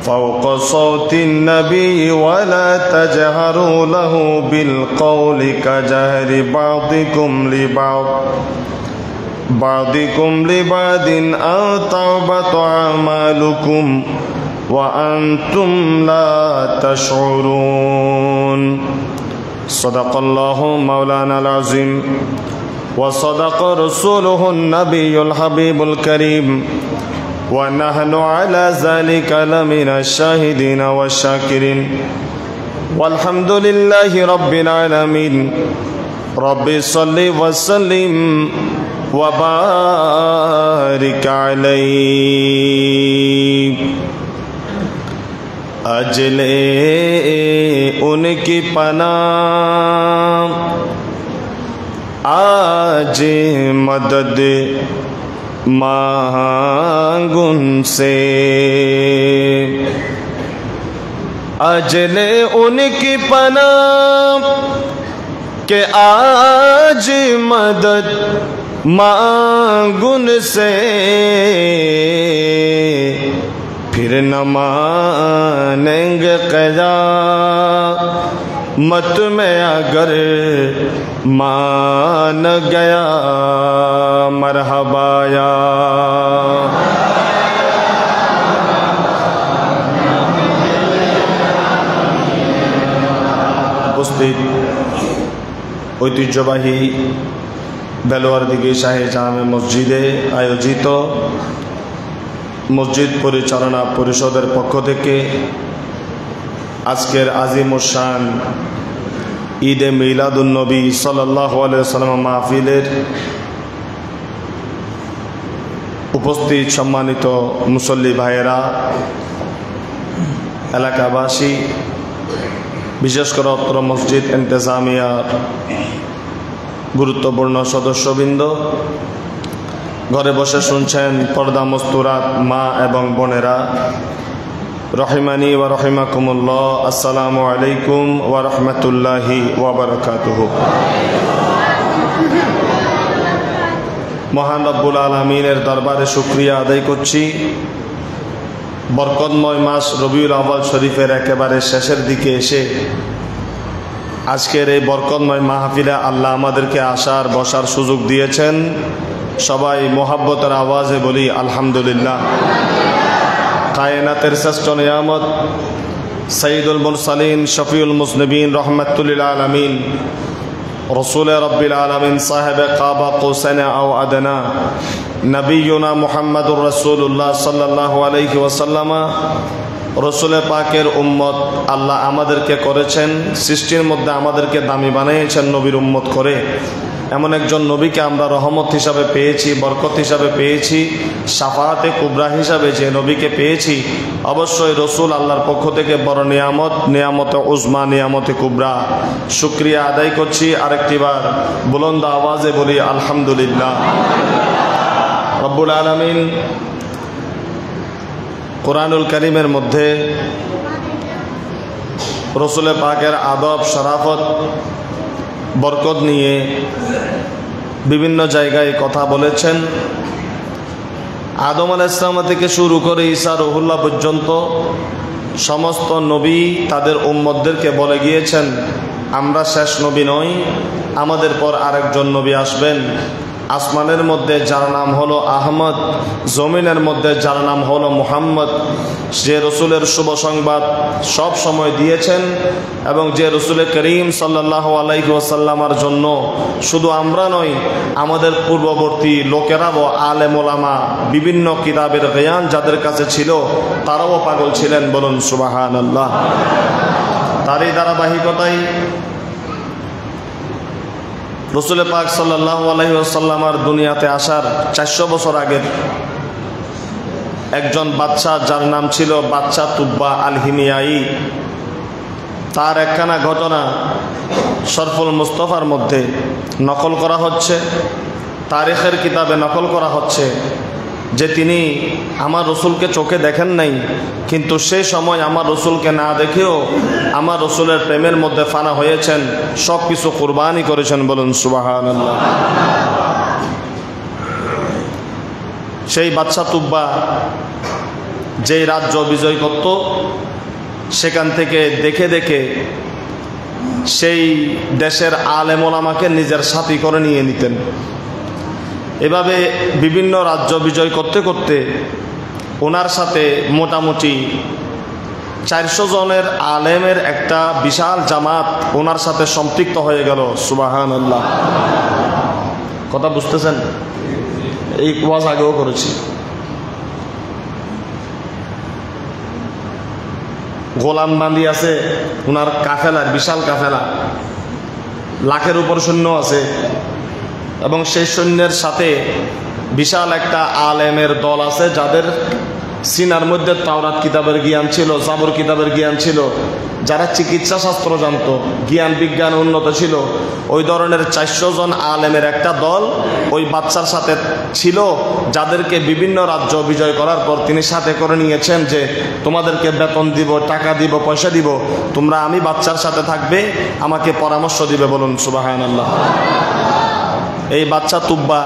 فوق صوت النبي ولا تجهروا له بالقول كجهر بعضكم لبعض أن تحبط أعمالكم وأنتم لا تشعرون صدق الله مولانا العظيم وصدق رسوله النبي الحبيب الكريم ونحن على ذلك لمن الشاهدين والشاكرين والحمد لله رب العالمين رب صل وسلم وبارك عليه अजले उनकी पनाह आज मदद मांगुन से अजले उनकी पनाह के आज मदद मांगुन से फिर न मानेंगे क़ज़ा मत में अगर मान गया मरहबाया उपस्थित ঐতিহ্যবাহী বেলোয়ারদিঘি শাহী জামে মসজিদে আয়োজিত মসজিদ পরিচালনা পরিষদের পক্ষ থেকে আজকের আজিমুশান ঈদে মিলাদুন্নবী সাল্লাল্লাহু আলাইহি ওয়াসাল্লাম মাহফিলের উপস্থিত সম্মানিত মুসল্লি ভাইয়েরা, এলাকাবাসী, বিশেষ করে অত্র মসজিদ ইন্তেজামিয়ার গুরুত্বপূর্ণ সদস্যবৃন্দ, ঘরে বসে শুনছেন পর্দা মস্তুরাত মা এবং বোনেরা, রহিমানি ওয়া রহিমাকুমুল্লাহ, আসসালামু আলাইকুম ওয়া রাহমাতুল্লাহি ওয়া বারাকাতুহু। মহান রব্বুল আলামিনের দরবারে শুকরিয়া আদায় করছি, বরকতময় মাস রবিউল আউয়াল শরীফের একেবারে শেষের দিকে এসে আজকের এই বরকতময় মাহফিলে আল্লাহ আমাদেরকে আসার বসার সুযোগ দিয়েছেন। সবাই মোহাব্বতের আওয়াজে বলি আলহামদুলিল্লাহ। কায়নাতের শ্রেষ্ঠ নিয়ামত সাইয়্যিদুল মুরসালিন শফিউল মুজনিবিন রহমাতুল আলামিন রসুল রব্বিল আলামিন সাহেবে কাবা কৌসাইন আও আদনা নবিয়ুনা মুহাম্মদুর রাসূলুল্লাহ সাল্লাল্লাহু আলাইহি ওয়াসাল্লাম রসুল পাকের উম্মত আল্লাহ আমাদেরকে করেছেন, সৃষ্টির মধ্যে আমাদেরকে দামি বানিয়েছেন নবীর উম্মত করে। এমন একজন নবীকে আমরা রহমত হিসাবে পেয়েছি, বরকত হিসাবে পেয়েছি, শাফাআতে কুবরা হিসাবে যে নবীকে পেয়েছি, অবশ্যই রসুল আল্লাহর পক্ষ থেকে বড় নিয়ামত, নিয়ামতে উজমা, নিয়ামতে কুবরা। শুকরিয়া আদায় করছি আরেকটিবার, বুলন্দ আওয়াজে বলি আলহামদুলিল্লাহ। রব্বুল আলামিন কোরআনুল কারীমের মধ্যে রসুল পাকের আদব, শরাফত, বরকত নিয়ে বিভিন্ন জায়গায় কথা বলেছেন। আদম আলাইহিস সালাম থেকে শুরু করে ঈসা রুহুল্লাহ পর্যন্ত সমস্ত নবী তাদের উম্মতদেরকে বলে গিয়েছেন, আমরা শেষ নবী নই, আমাদের পর আরেকজন নবী আসবেন। আসমানের মধ্যে যার নাম হলো আহমদ, জমিনের মধ্যে যার নাম হলো মুহাম্মদ, যে রসুলের শুভ সংবাদ সব সময় দিয়েছেন এবং যে রসুল করিম সাল্লাল্লাহু আলাইহি ওয়াসাল্লামের জন্য শুধু আমরা নই, আমাদের পূর্ববর্তী লোকেরাও, আলেম ওলামা, বিভিন্ন কিতাবের জ্ঞান যাদের কাছে ছিল তারাও পাগল ছিলেন, বলুন সুবহানাল্লাহ। তারই ধারাবাহিকতায় রসুল পাক সাল্লাল্লাহু আলাইহি ওয়াসাল্লামের দুনিয়াতে আসার 400 বছর আগের একজন বাচ্চা যার নাম ছিল বাচ্চা তুব্বা আল হিমিয়াই, তার একখানা ঘটনা শরফুল মুস্তফার মধ্যে নকল করা হচ্ছে, তারিখের কিতাবে নকল করা হচ্ছে যে তিনি আমার রসুলকে চোখে দেখেন নাই, কিন্তু সেই সময় আমার রসুলকে না দেখেও আমার রসুলের প্রেমের মধ্যে ফানা হয়েছেন, সব কিছু কুরবানি করেছেন, বলুন সুবহানাল্লাহ। সেই বাচ্চা তুব্বা যেই রাজ্য বিজয় করত, সেখান থেকে দেখে দেখে সেই দেশের আলেম ওলামাকে নিজের সাথী করে নিয়ে নিতেন। এভাবে বিভিন্ন রাজ্য বিজয় করতে করতে ওনার সাথে মোটামুটি 400 জনের আলেমের একটা বিশাল জামাত ওনার সাথে সম্পৃক্ত হয়ে গেল, সুবহানাল্লাহ। কথা বুঝতেছেন? এই ওয়াজ আগেও করেছি। গোলাম বান্দি আছে ওনার কাফেলার, বিশাল কাফেলা, লাখের উপর সৈন্য আছে এবং সেই সৈন্যের সাথে বিশাল একটা আলেমের দল আছে যাদের সিনার মধ্যে তাওরাত কিতাবের জ্ঞান ছিল, জাবর কিতাবের জ্ঞান ছিল, যারা চিকিৎসা শাস্ত্র জানত, জ্ঞান বিজ্ঞান উন্নত ছিল। ওই ধরনের 400 জন আলেমের একটা দল ওই বাচ্চার সাথে ছিল, যাদেরকে বিভিন্ন রাজ্য বিজয় করার পর তিনি সাথে করে নিয়েছেন যে তোমাদেরকে বেতন দিব, টাকা দিব, পয়সা দিব, তোমরা আমি বাচ্চার সাথে থাকবে, আমাকে পরামর্শ দিবে, বলুন সুবহানাল্লাহ। এই বাচ্চা তুব্বা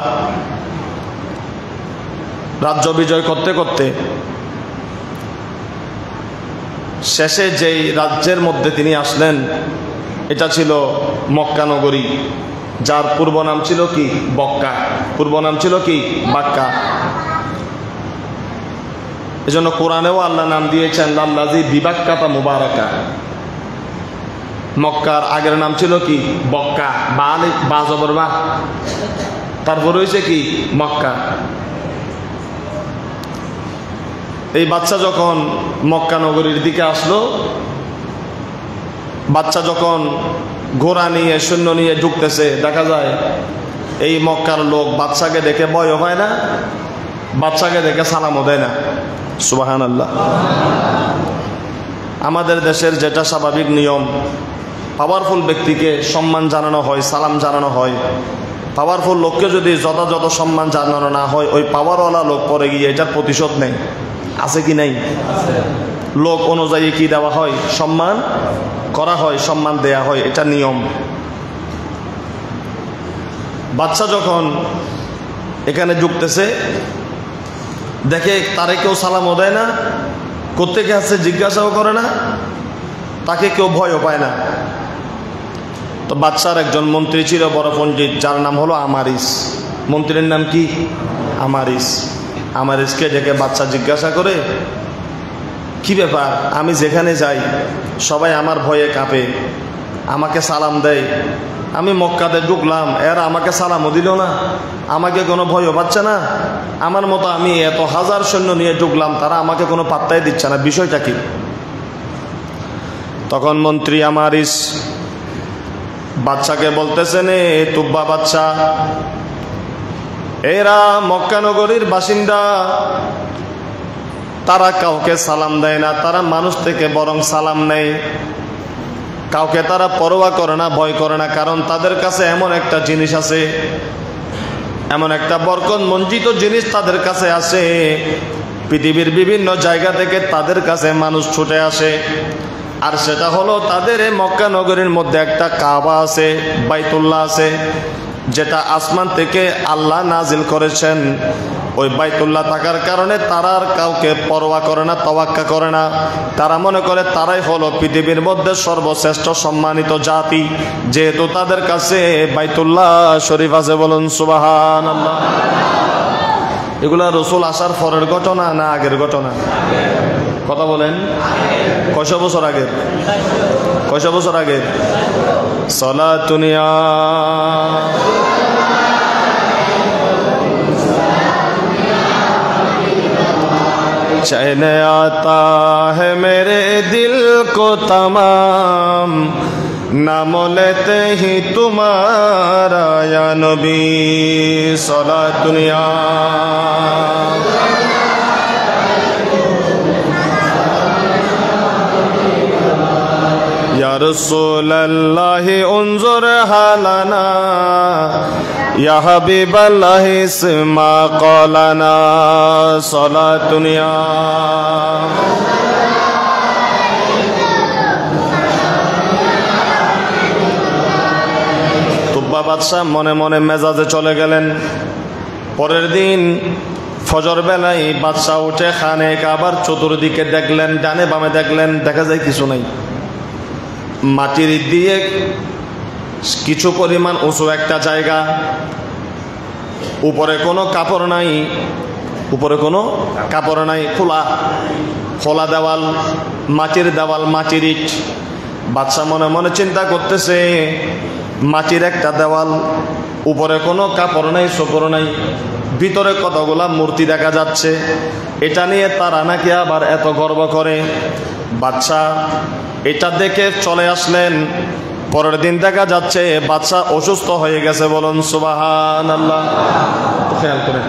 রাজ্য বিজয় করতে করতে শেষে যেই রাজ্যের মধ্যে তিনি আসলেন এটা ছিল মক্কা নগরী, যার পূর্ব নাম ছিল কি? বক্কা। পূর্ব নাম ছিল কি? বাক্কা। এজন্য কোরআনেও আল্লাহ নাম দিয়েছেন লাল্লাযী বিবাক্কাতা মুবারাকা। মক্কার আগের নাম ছিল কি? বক্কা। বা জবর বা, তারপর হয়েছে কি? মক্কা। এই বাচ্চা যখন মক্কা নগরীর দিকে আসলো, বাচ্চা যখন ঘোড়া নিয়ে সৈন্য নিয়ে ঢুকতেছে, দেখা যায় এই মক্কার লোক বাচ্চাকে দেখে ভয় হয় না, বাচ্চাকে দেখে সালামও দেয় না, সুবহানাল্লাহ। আমাদের দেশের যেটা স্বাভাবিক নিয়ম, পাওয়ারফুল ব্যক্তিকে সম্মান জানানো হয়, সালাম জানানো হয়। পাওয়ারফুল লোককে যদি যথাযথ সম্মান জানানো না হয়, ওই পাওয়ারওয়ালা লোক পরে গিয়ে এটার প্রতিশোধ নেই। আছে কি নাই? লোক অনুযায়ী কি দেওয়া হয়? সম্মান করা হয়, সম্মান দেয়া হয়, এটা নিয়ম। বাচ্চা যখন এখানে ঢুকতেছে, দেখে তারে কেউ সালামও দেয় না, কোত্থেকে আসছে জিজ্ঞাসাও করে না, তাকে কেউ ভয়ও পায় না। তো বাচ্চার একজন মন্ত্রী ছিল, বড় পণ্ডিত, যার নাম হলো আমারিস। মন্ত্রীর নাম কি? আমারিস। আমারিসকে ডেকে বাচ্চা জিজ্ঞাসা করে, কি ব্যাপার, আমি যেখানে যাই সবাই আমার ভয়ে কাঁপে, আমাকে সালাম দেয়, আমি মক্কাতে ঢুকলাম, এরা আমাকে সালামও দিল না, আমাকে কোনো ভয়ও পাচ্ছে না। আমার মতো আমি এত হাজার সৈন্য নিয়ে ঢুকলাম, তারা আমাকে কোনো পাত্তাই দিচ্ছে না, বিষয়টা কি? তখন মন্ত্রী আমারিস বাদশাকে বলতেছেন, এ তুব্বা বাদশা, এরা মক্কা নগরীর বাসিন্দা, তারা কাউকে সালাম দেয় না, তারা মানুষ থেকে বরং সালাম নেয়, কাউকে তারা পরোয়া করে না, ভয় করে না। কারণ তাদের কাছে এমন একটা জিনিস আছে, এমন একটা বরকত মঞ্জিত জিনিস তাদের কাছে আছে, পৃথিবীর বিভিন্ন জায়গা থেকে তাদের কাছে মানুষ ছুটে আসে। আর সেটা হলো তাদের এই মক্কা নগরীর মধ্যে একটা কাবা আছে, বাইতুল্লাহ আছে, যেটা আসমান থেকে আল্লাহ নাজিল করেছেন। ওই বাইতুল্লাহ থাকার কারণে তারা আর কাউকে পরোয়া করে না, তাওয়াক্কা করে না। তারা মনে করে তারাই হলো পৃথিবীর মধ্যে সর্বশ্রেষ্ঠ সম্মানিত জাতি, যেহেতু তাদের কাছে বাইতুল্লাহ শরীফ আছে। বলুন সুবহানাল্লাহ। এগুলা রসুল আসার পরের ঘটনা না আগের ঘটনা? কথা বলেন, কয়শো বছর আগের? কয়শো বছর আগের? সলাতুনিয়া चैन आता है मेरे दिल को तमाम, नाम लेते ही तुम्हारा या नबी सलात दुनिया। या रसूल अल्लाह उन्जुर हालना, या हबीब अल्लाह इस्मा क़ौलना सलात दुनिया। তুব্বা বাদশাহ মনে মনে মেজাজে চলে গেলেন। পরের দিন ফজর বেলায় বাদশাহ উঠে খানে কাবার চতুর্দিকে দেখলেন, ডানে বামে দেখলেন, দেখা যায় কিছু নাই। মাটির দিয়ে কিছু পরিমাণ উঁচু একটা জায়গা, উপরে কোনো কাপড় নাই, উপরে কোনো কাপড় নাই, খোলা খোলা দেওয়াল, মাটির দেওয়াল, মাটির ইট। বাদশাহ মনে মনে চিন্তা করতেছে, মাটির একটা দেওয়াল, উপরে কোনো কাপড় নাই, সোপড় নাই, ভিতরে কতগুলা মূর্তি দেখা যাচ্ছে। এটা নিয়ে তারা নাকি আবার এত গর্ব করে। বাদশাহ এটা দেখে চলে আসলেন। পরের দিন দেখা যাচ্ছে বাদশাহ অসুস্থ হয়ে গেছে। বলুন সুবহানাল্লাহ। খেয়াল করেন,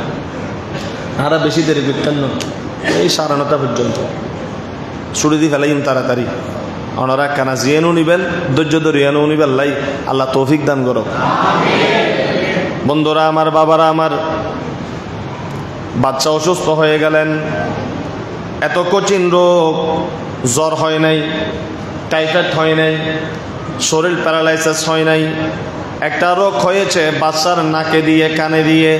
আর বেশি দেরি করতেন না, এই 9:30 পর্যন্ত ছুটি দিয়ে ফেলাইম তাড়াতাড়ি। ওনারা কানা জিয়েনও নিবেন, ধৈর্য ধরিয়ানও নিবেন। লাই আল্লাহ তৌফিক দান করো। বন্ধুরা আমার, বাবারা আমার, বাচ্চা অসুস্থ হয়ে গেলেন। এত কঠিন রোগ, জ্বর হয় নাই, টাইফয়েড হয় নাই, শরীর প্যারালাইসিস হয় নাই। একটা রোগ হয়েছে, বাচ্চার নাকে দিয়ে কানে দিয়ে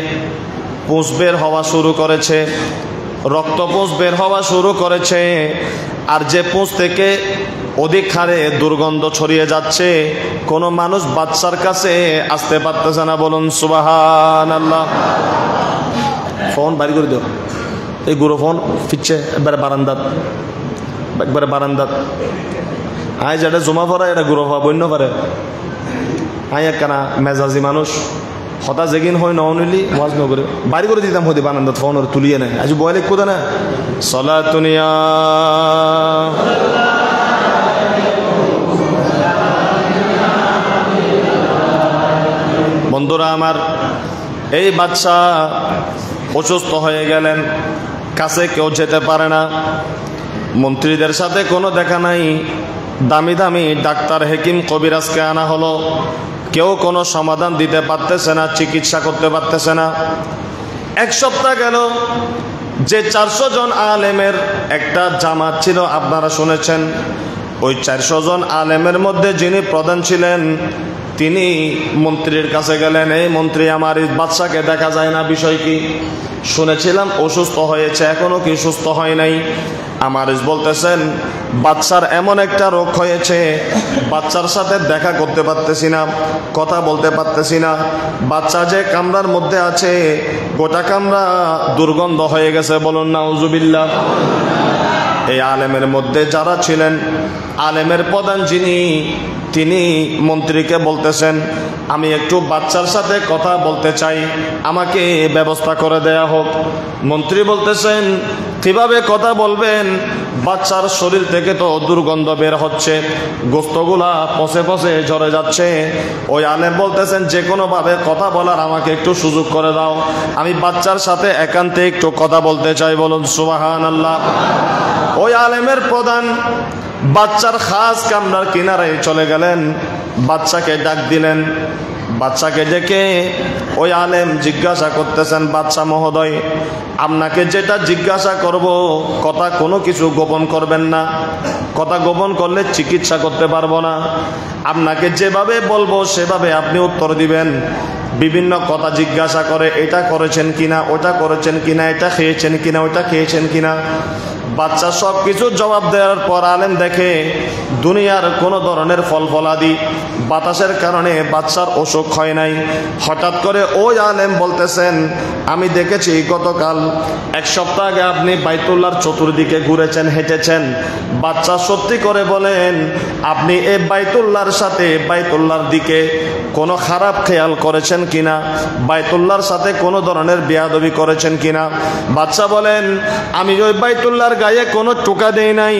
পুঁজ বের হওয়া শুরু করেছে, রক্ত পুঁজ বের হওয়া শুরু করেছে। আর যে পুঁজ থেকে অধিক হারে দুর্গন্ধ ছড়িয়ে যাচ্ছে, কোনো মানুষ বাচ্চার কাছে আসতে পারতেছে না। বলুন সুবহানাল্লাহ। ফোন বাড়ি করে দিও, এই গুঁড়ো ফোন ফিরছে একবারে বারান্দাত, একবারে বারান্দাত। আয় যেটা জমা পড়া এটা গুঁড়ো হওয়া বন্য পারে। আয় একখানা মেজাজি মানুষ, হতা যেগিন হয় ননিলি ওয়াজ নগরে বাড়ি করে দিতাম হতে বারান্দাত, ফোন ওর তুলিয়ে নেয়। আজ বয়লে কোদা না সলাতুনিয়া। বন্ধুরা আমার, এই বাদশা অসুস্থ হয়ে গেলেন, কাছে কেউ যেতে পারে না, মন্ত্রীদের সাথে কোনো দেখা নাই। দামি দামি ডাক্তার, হেকিম, কবিরাজকে আনা হলো, কেউ কোনো সমাধান দিতে পারতেছে না, চিকিৎসা করতে পারতেছে না। 1 সপ্তাহ গেল। যে 400 জন আলেমের একটা জামাত ছিল, আপনারা শুনেছেন, ওই 400 জন আলেমের মধ্যে যিনি প্রধান ছিলেন, তিনি মন্ত্রীর কাছে গেলেন। এই মন্ত্রী, আমার এই বাচ্চাকে দেখা যায় না, বিষয় কি? শুনেছিলাম অসুস্থ হয়েছে, এখনো কি সুস্থ হয় নাই? আমার বলতেছেন, বাচ্চার এমন একটা রোগ হয়েছে, বাচ্চার সাথে দেখা করতে পারতেছি না, কথা বলতে পারতেছি না। বাচ্চা যে কামরার মধ্যে আছে, গোটা কামরা দুর্গন্ধ হয়ে গেছে। বলুন নাউজুবিল্লাহ। এই আলেমের মধ্যে যারা ছিলেন, আলেমের প্রধান যিনি, তিনি মন্ত্রীকে বলতেছেন, আমি একটু বাচ্চার সাথে কথা বলতে চাই, আমাকে ব্যবস্থা করে দেয়া হোক। মন্ত্রী বলতেছেন, কিভাবে কথা বলবেন? বাচ্চার শরীর থেকে তো দুর্গন্ধ বের হচ্ছে, গোস্তগুলা পচে পচে ঝরে যাচ্ছে। ওই আলেম বলতেছেন, যে কোনোভাবে কথা বলার আমাকে একটু সুযোগ করে দাও, আমি বাচ্চার সাথে একান্তে একটু কথা বলতে চাই। বলুন সুবহানাল্লাহ। ওই আলেমের প্রধান বাচ্চার খাস কামরার কিনারায় চলে গেলেন, বাচ্চাকে ডাক দিলেন। বাচ্চাকে ডেকে ওই আলেম জিজ্ঞাসা করতেছেন, বাচ্চা মহোদয়, আপনাকে যেটা জিজ্ঞাসা করব, কথা কোনো কিছু গোপন করবেন না, কথা গোপন করলে চিকিৎসা করতে পারবো না। আপনাকে যেভাবে বলবো সেভাবে আপনি উত্তর দিবেন। বিভিন্ন কথা জিজ্ঞাসা করে, এটা করেছেন কিনা, ওটা করেছেন কিনা, এটা খেয়েছেন কিনা, ওটা খেয়েছেন কিনা। বাচ্চা সব কিছু জবাব দেওয়ার পর আলেম দেখে দুনিয়ার কোনো ধরনের ফল ফলাদি বাতাসের কারণে বাচ্চার অসুখ হয় নাই। হঠাৎ করে ওই আলেম বলতেছেন, আমি দেখেছি গতকাল 1 সপ্তাহ আগে আপনি বাইতুল্লাহর চতুর্দিকে ঘুরেছেন, হেঁটেছেন। বাচ্চা সত্যি করে বলেন, আপনি এই বাইতুল্লাহর সাথে, বাইতুল্লাহর দিকে কোনো খারাপ খেয়াল করেছেন কিনা, বাইতুল্লাহর সাথে কোনো ধরনের বেয়াদবি করেছেন কিনা? বাচ্চা বলেন, আমি ওই বাইতুল্লাহর গায়ে কোনো টোকা দেই নাই,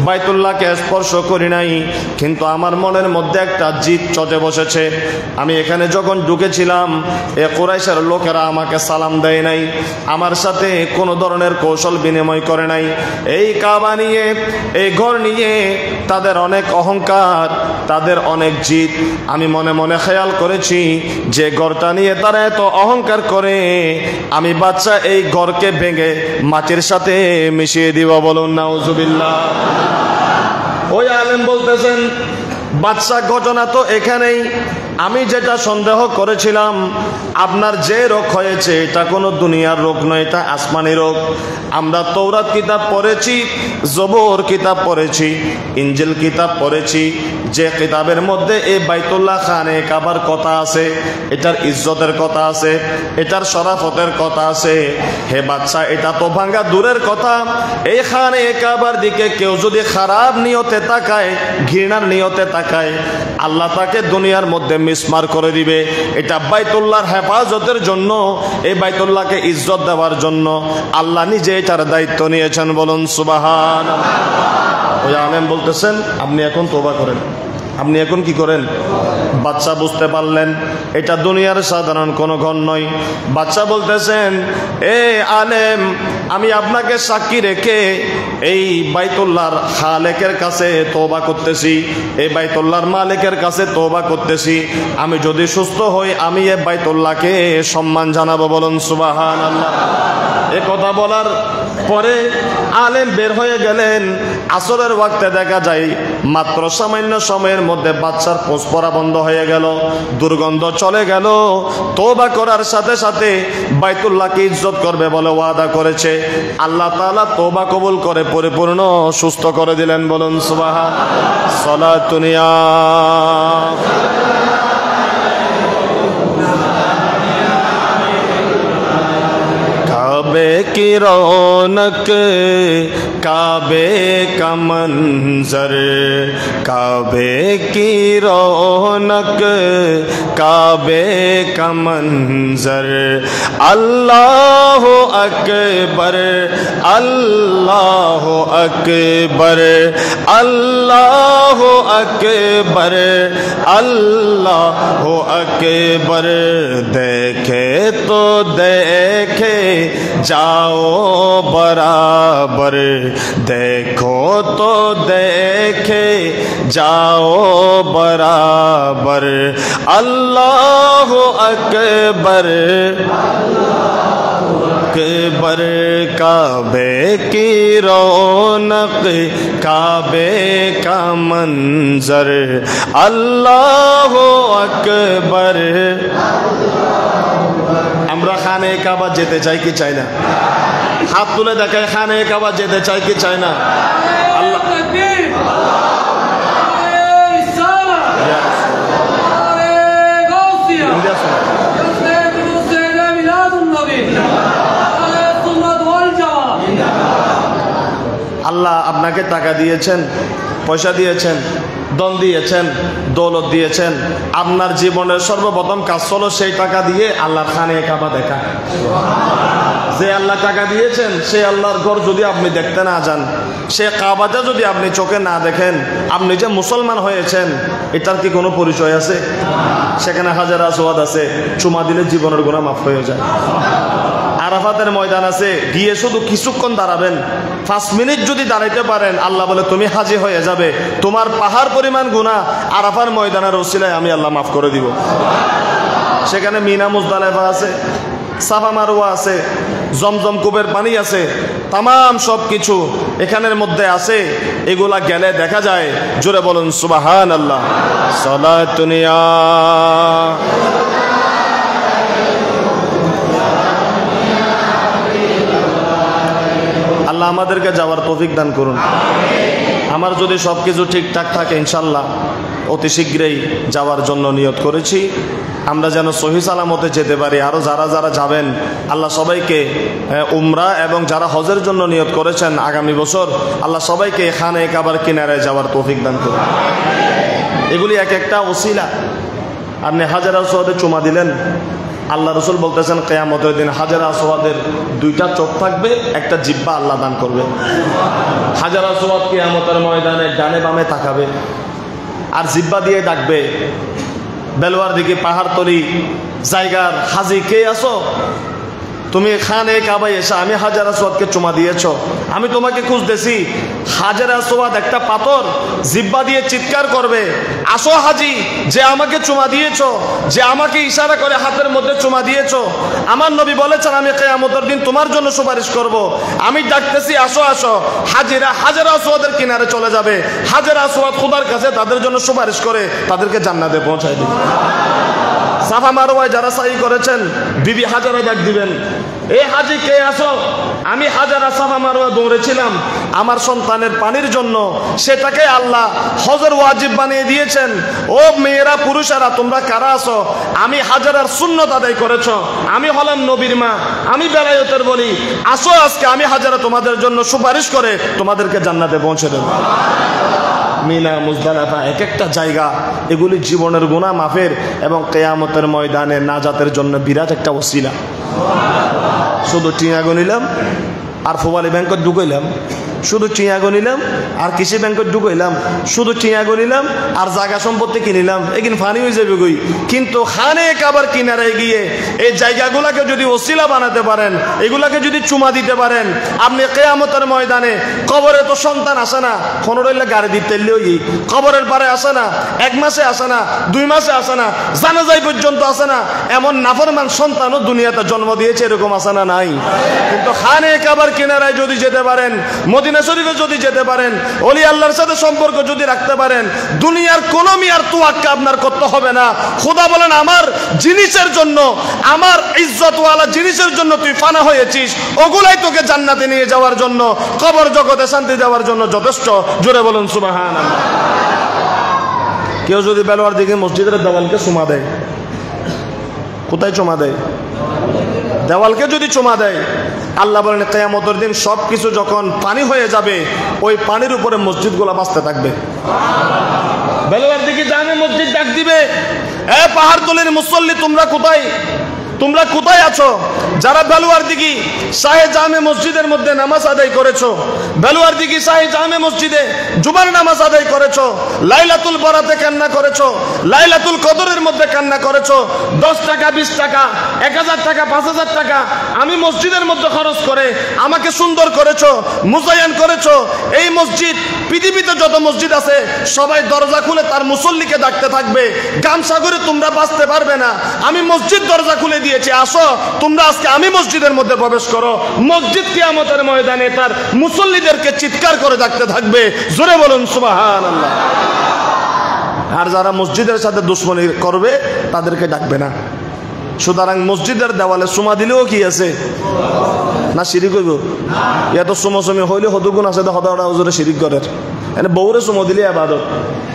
বাইতুল্লাহকে স্পর্শ করি নাই, কিন্তু আমার মনের মধ্যে একটা জিদ চটে বসেছে। আমি এখানে যখন ঢুকেছিলাম, এ কুরাইশের লোকেরা আমাকে সালাম দেয় নাই, আমার সাথে কোনো ধরনের কৌশল বিনিময় করে নাই। এই কাবা নিয়ে, এই ঘর নিয়ে তাদের অনেক অহংকার, তাদের অনেক জিদ। আমি মনে মনে খেয়াল করেছি, যে ঘরটা নিয়ে তারা এত অহংকার করে, আমি বাচ্চা এই ঘরকে ভেঙে মাটির সাথে মিশিয়ে দিব। বলুন নাউজুবিল্লাহ। ওই আলেম বলতেছেন, বাচ্চা ঘটনা তো এখানেই। আমি যেটা সন্দেহ করেছিলাম, আপনার যে রোগ হয়েছে এটা কোনো দুনিয়ার রোগ নয়, এটা আসমানি রোগ। আমরা তৌরাত কিতাব পড়েছি, জবুর কিতাব পড়েছি, ইনজিল কিতাব পড়েছি, যে কিতাবের মধ্যে এই বাইতুল্লাহ খানে কাবার কথা আছে, এটার ইজ্জতের কথা আছে, এটার শরাফতের কথা আছে। হে বাচ্চা, এটা তো ভাঙ্গা দূরের কথা, এই খানে কাবার দিকে কেউ যদি খারাপ নিয়তে তাকায়, ঘৃণার নিয়তে তাকায়, আল্লাহ তাকে দুনিয়ার মধ্যে মিসমার করে দিবে। এটা বাইতুল্লাহর হেফাজতের জন্য, এই বাইতুল্লাহকে ইজ্জত দেওয়ার জন্য আল্লাহ নিজে এটার দায়িত্ব নিয়েছেন। বলুন সুবহানাল্লাহ। ওই আলেম বলতেছেন, আপনি এখন তওবা করেন, আপনি এখন কি করেন? বাচ্চা বুঝতে পারলেন এটা দুনিয়ার সাধারণ কোনো ঘর নয়। বাচ্চা বলতেছেন, এ আলেম, আমি আপনাকে সাক্ষী রেখে এই বাইতুল্লাহর খালেকের কাছে তওবা করতেছি, এই বাইতুল্লাহর মালিকের কাছে তওবা করতেছি। আমি যদি সুস্থ হই, আমি এই বাইতুল্লাহকে সম্মান জানাবো। বলুন সুবহানাল্লাহ। এ কথা বলার পরে আলেম বের হয়ে গেলেন। আসরের ওয়াক্তে দেখা যায় মাত্র সামান্য সময়ের মধ্যে বাচ্চার পোষ পরা বন্ধ হয়ে গেল, দুর্গন্ধ চলে গেল। তওবা করার সাথে সাথে বাইতুল্লাহকে ইজ্জত করবে বলে ওয়াদা করেছে। আল্লাহ তাআলা তওবা কবুল করে পরিপূর্ণ সুস্থ করে দিলেন। বলুন সুবহানাল্লাহ। সালাতুন ইয়া काबे की रौनक, काबे का मंजर, काबे की रौनक, काबे का मंजर, अल्लाह अकबर, अल्लाह अकबर, अल्लाह अकबर, अल्लाह अकबर। देखे तो देखे जाओ बराबर, देखो तो देखे जाओ बराबर, अल्लाह अकबर, अकबर। काबे की रौनक, काबे का मंजर, अल्लाह अकबर। আমরা খানে কাবা যেতে চাই কি চাই না? হাত তুলে দেখায়, খানে কাবা যেতে চাই কি চাই না? আল্লাহ আল্লাহ আপনাকে টাকা দিয়েছেন, পয়সা দিয়েছেন, ধন দিয়েছেন, দৌলত দিয়েছেন। আপনার জীবনের সর্বপ্রথম কাজ হলো সেই টাকা দিয়ে আল্লাহর খানে কাবা দেখা। যে আল্লাহ টাকা দিয়েছেন সেই আল্লাহর ঘর যদি আপনি দেখতে না যান, সে কাবাটা যদি আপনি চোখে না দেখেন, আপনি যে মুসলমান হয়েছেন এটার কি কোনো পরিচয় আছে? সেখানে হাজার আসওয়াদ আছে, চুমা দিলে জীবনের গুনাহ মাফ হয়ে যায়। আরাফাতের ময়দান আছে, গিয়ে শুধু কিছুক্ষণ দাঁড়াবেন, 5 মিনিট যদি দাঁড়াইতে পারেন, আল্লাহ বলে তুমি হাজি হয়ে যাবে, তোমার পাহাড় পরিমাণ গুনাহ আরাফার ময়দানের ওসিলায় আমি আল্লাহ মাফ করে দিব। সেখানে মিনা মুজদালিফা আছে, সাফা মারওয়া আছে, জমজম কূপের পানি আছে, তামাম সব কিছু এখানের মধ্যে আছে। এগুলা গেলে দেখা যায়। জোরে বলুন সুবহানাল্লাহ। সালাতুনিয়া আল্লাহ আমাদেরকে যাওয়ার তৌফিক দান করুন। আমার যদি সব কিছু ঠিকঠাক থাকে ইনশাল্লাহ অতি শীঘ্রই যাওয়ার জন্য নিয়ত করেছি। আমরা যেন সহি সালামতে যেতে পারি। আরও যারা যারা যাবেন আল্লাহ সবাইকে উমরা এবং যারা হজের জন্য নিয়ত করেছেন আগামী বছর, আল্লাহ সবাইকে খানে কাবার কিনারায় যাওয়ার তৌফিক দান করুন। এগুলি এক একটা ওসিলা। আপনি হাজার আসওয়াদে চুমা দিলেন, আল্লাহ রসুল বলতেছেন কিয়ামতের দিন হাজার আসওয়াদের 2টা চোখ থাকবে, একটা জিহ্বা আল্লাহ দান করবে। হাজার আসওয়াদ কিয়ামতের ময়দানে ডানে বামে তাকাবে আর জিহ্বা দিয়ে ডাকবে, বেলওয়ার দিকে পাহাড়তলি জায়গার হাজি কে আসো? তুমি খানে কাবায় এসে আমি হাজার আসওয়াদকে চুমা দিয়েছ, আমি তোমাকে খুঁজতেছি। হাজার আসওয়াদ একটা পাথর জিহ্বা দিয়ে চিৎকার করবে, আসো হাজি, যে আমাকে চুমা দিয়েছ, যে আমাকে ইশারা করে হাতের মধ্যে চুমা দিয়েছ। আমার নবী বলেছেন আমি কিয়ামতের দিন তোমার জন্য সুপারিশ করব। আমি ডাকতেছি আসো আসো। হাজিরা হাজার আসওয়াদের কিনারে চলে যাবে। হাজার আসওয়াদ খোদার কাছে তাদের জন্য সুপারিশ করে তাদেরকে জান্নাতে পৌঁছায় দিবে। সাফা মারওয়ায় যারা সাই করেছেন বিবি হাজারা ডাক দিবেন, এ হাজি কে আসো? আমি হাজারা সাফা মারওয়া দৌড়েছিলাম আমার সন্তানের পানির জন্য, সেটাকে আল্লাহ হজর ওয়াজিব বানিয়ে দিয়েছেন। ও মেয়েরা পুরুষেরা তোমরা কারা আসো? আমি হাজারার সুন্নত আদায় করেছ, আমি হলাম নবীর মা, আমি বেলায়েতের বলি, আসো আজকে আমি হাজারা তোমাদের জন্য সুপারিশ করে তোমাদেরকে জান্নাতে পৌঁছে দেব। মিনা মুজদালিফা এক একটা জায়গা, এগুলি জীবনের গুনাহ মাফের এবং কিয়ামতের ময়দানে নাজাতের জন্য বিরাট একটা ওসিলা। শুধু টিয়া গনিলাম আর ফোবালি ব্যাংকত ঢুকাইলাম, শুধু টিয়া গনিলাম আর কৃষি ব্যাংকত ঢুকাইলাম, শুধু টিয়া গনিলাম আর জায়গা সম্পত্তি কিনিলাম, এগিন ফানি হয়ে যাবে গই। কিন্তু খানে কাবার কিনারে গিয়ে এই জায়গাগুলোকে যদি ওসিলা বানাতে পারেন, এগুলাকে যদি চুমা দিতে পারেন, আপনি কিয়ামতের ময়দানে কবরে তো সন্তান আসে না, খনরইলে গাড়ি দিতে কবরের পারে আসে না, 1 মাসে আসে না, 2 মাসে আসে না, জানাজাই পর্যন্ত আসে না। এমন নাফরমান সন্তানও দুনিয়াতে জন্ম দিয়েছে, এরকম আসে না নাই? কিন্তু খানে কাবার কিনারায় যদি যেতে পারেন, মদিনা শরীফে যদি যেতে পারেন, ওলি আল্লাহর সাথে সম্পর্ক যদি রাখতে পারেন, দুনিয়ার কোন মিয়ার তোয়াক্কা আপনার করতে হবে না। খোদা বলেন আমার জিনিসের জন্য, আমার ইজ্জতওয়ালা জিনিসের জন্য তুই ফানা হয়েছিস, ওগুলাই তোকে জান্নাতে নিয়ে যাওয়ার জন্য, কবর জগতে শান্তি দেওয়ার জন্য যথেষ্ট। জোরে বলুন সুবহানাল্লাহ। কেউ যদি বেলওয়ার দিকে মসজিদের দেওয়ালকে চুমা দেয়, কোথায় চুমা দেয়? দেওয়ালকে যদি চুমা দেয়, আল্লাহ বলেন কিয়ামতের দিন সবকিছু যখন পানি হয়ে যাবে, ওই পানির উপরে মসজিদগুলো বাঁচতে থাকবে। বেলওয়ার দিকে জামে মসজিদ ডাক দিবে, এ পাহাড়তলির মুসল্লি তোমরা কোথায়? তোমরা কোথায় আছো? যারা বেলওয়ার দিঘি শাহে জামে মসজিদের মধ্যে নামাজ আদায় করেছো, বেলওয়ার দিঘি শাহে জামে মসজিদে জুমার নামাজ আদায় করেছো, লাইলাতুল বরাতে কান্না করেছো, লাইলাতুল কদরের মধ্যে কান্না করেছো, 10 টাকা 20 টাকা 1000 টাকা 5000 টাকা আমি মসজিদের মধ্যে খরচ করে আমাকে সুন্দর করেছো, মুজায়ান করেছো। এই মসজিদ পৃথিবীতে যত মসজিদ আছে সবাই দরজা খুলে তার মুসল্লিকে ডাকতে থাকবে, গামছা করে তোমরা বাঁচতে পারবে না। আমি মসজিদ দরজা খুলে দিয়েছি, আসো তোমরা আজকে আমি মসজিদের মধ্যে প্রবেশ করো। মসজিদ কিয়ামতের ময়দানে তার মুসল্লিদেরকে চিৎকার করে ডাকতে থাকবে। জোরে বলুন সুবহানাল্লাহ। আর যারা মসজিদের সাথে দুশ্মনী করবে তাদেরকে ডাকবে না। সুতরাং মসজিদের দেওয়ালে চুমা দিলেও কি আছে না শিরিক হইব? এত চুমাচুমি হইলে হদুগুণ আছে, হদা হুজুরে শিরিক করে। এনে বউরে চুমো দিলে আবাদত,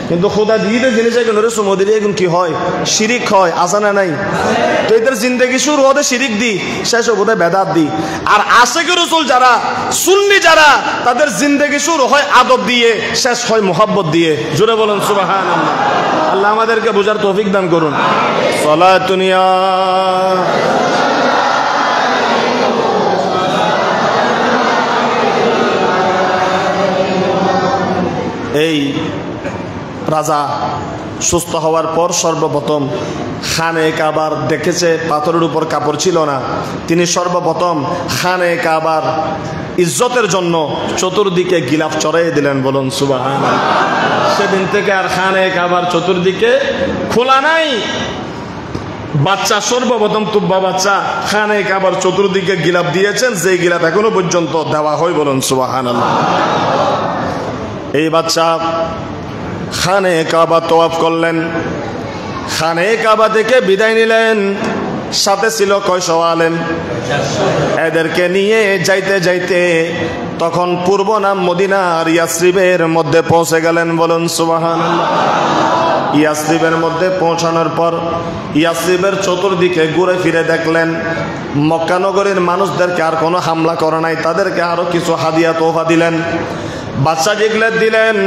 কিন্তু খোদা দিয়ে জিনিস এগুলোরে চুমো দিলে এখন কি হয়? শিরিক হয়। আসা না নাই? তো এদের জিন্দগি শুরু হতে শিরিক দি, শেষ হতে বেদাত দি। আর আশিক রাসূল যারা, সুন্নি যারা, তাদের জিন্দগি শুরু হয় আদব দিয়ে, শেষ হয় মুহাব্বত দিয়ে। জোরে বলেন সুবহানাল্লাহ। আল্লাহ আমাদেরকে বোঝার তৌফিক দান করুন। সালাতুন ইয়া এই রাজা সুস্থ হওয়ার পর সর্বপ্রথম খানে কাবার দেখেছে, পাথরের উপর কাপড় ছিল না। তিনি সর্বপ্রথম খানে কাবার ইজ্জতের জন্য চতুর্দিকে গিলাফ চড়াইয়ে দিলেন। বলুন সুবহানাল্লাহ। সেদিন থেকে আর খানে কাবার চতুর্দিকে খোলা নাই। বাচ্চা সর্বপ্রথম তুব্বা বাচ্চা খানে কাবার চতুর্দিকে গিলাফ দিয়েছেন, যে গিলাফ এখনো পর্যন্ত দেওয়া হয়। বলুন সুবহানাল্লাহ। এই বাচ্চা খানে কাবা তওয়াফ করলেন, খানে কাবা থেকে বিদায় নিলেন। সাথে ছিল কয়শো আলেম। এদেরকে নিয়ে যাইতে যাইতে তখন পূর্ব নাম মদিনার ইয়াসরিবের মধ্যে পৌঁছে গেলেন। বলুন সুবহানাল্লাহ। ইয়াসরিবের মধ্যে পৌঁছানোর পর ইয়াসরিবের চতুর্দিকে ঘুরে ফিরে দেখলেন মক্কা নগরীর মানুষদেরকে আর কোনো হামলা করে নাই। তাদেরকে আরো কিছু হাদিয়া তোহফা দিলেন, বাচ্চা জিগলেট দিলেন।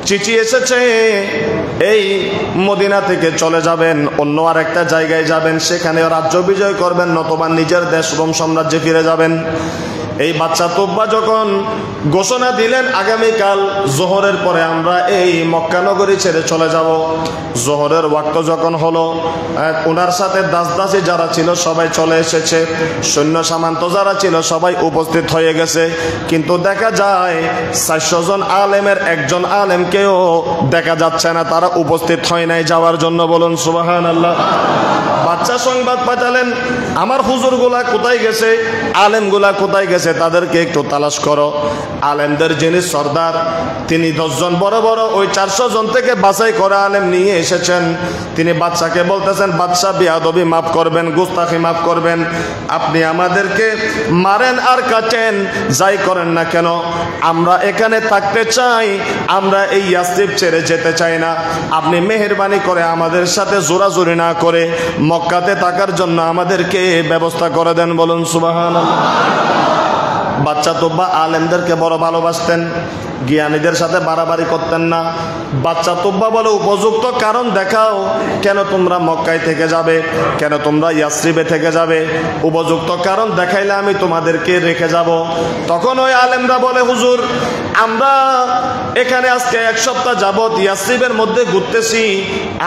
চিঠি এসেছে, এই মদিনা থেকে চলে যাবেন, অন্য আর একটা জায়গায় যাবেন, সেখানে রাজ্য বিজয় করবেন, নতুবা নিজের দেশ রোম সাম্রাজ্যে ফিরে যাবেন। এই বাচ্চা তুব্বা যখন ঘোষণা দিলেন আগামীকাল জোহরের পরে আমরা এই মক্কা নগরী ছেড়ে চলে যাব, জোহরের ওয়াক্ত যখন হলো, ওনার সাথে দাসদাসী যারা ছিল সবাই চলে এসেছে, সৈন্য সামন্ত যারা ছিল সবাই উপস্থিত হয়ে গেছে। কিন্তু দেখা যায় 400 জন আলেমের একজন আলেমকেও দেখা যাচ্ছে না, তারা উপস্থিত হয় নাই যাওয়ার জন্য। বলুন সুবহানাল্লাহ। বাচ্চা সংবাদ পাঠালেন, আমার হুজুরগুলা কোথায় গেছে, আলেমগুলা কোথায় গেছে, তাদেরকে একটু তালাশ করো। আলেমদের যিনি সর্দার, তিনি 10 জন বড় বড় ওই 400 জন থেকে বাছাই করে আলেম নিয়ে এসেছেন। তিনি বাদশাকে বলতেছেন, বাদশা বিয়াদবি মাফ করবেন, গুস্তাখি মাফ করবেন, আপনি আমাদেরকে মারেন আর কাটেন, যাই করেন না কেন, আমরা এখানে থাকতে চাই, আমরা এই ইয়াসরিব ছেড়ে যেতে চাই না। আপনি মেহেরবানি করে আমাদের সাথে জোরাজুরি না করে মক্কাতে থাকার জন্য আমাদেরকে ব্যবস্থা করে দেন। বলুন সুবহানাল্লাহ। বাচ্চা তুব্বা আলেমদেরকে বড় ভালোবাসতেন, জ্ঞানীদের সাথে বাড়াবাড়ি করতেন না। বাচ্চা তুব্বা বলে, উপযুক্ত কারণ দেখাও, কেন তোমরা মক্কায় থেকে যাবে, কেন তোমরা ইয়াসরিবে থেকে যাবে, উপযুক্ত কারণ দেখাইলে আমি তোমাদেরকে রেখে যাব। তখন ওই আলেমরা বলে, হুজুর আমরা এখানে আজকে 1 সপ্তাহ যাবত ইয়াসরিবের মধ্যে ঘুরতেছি,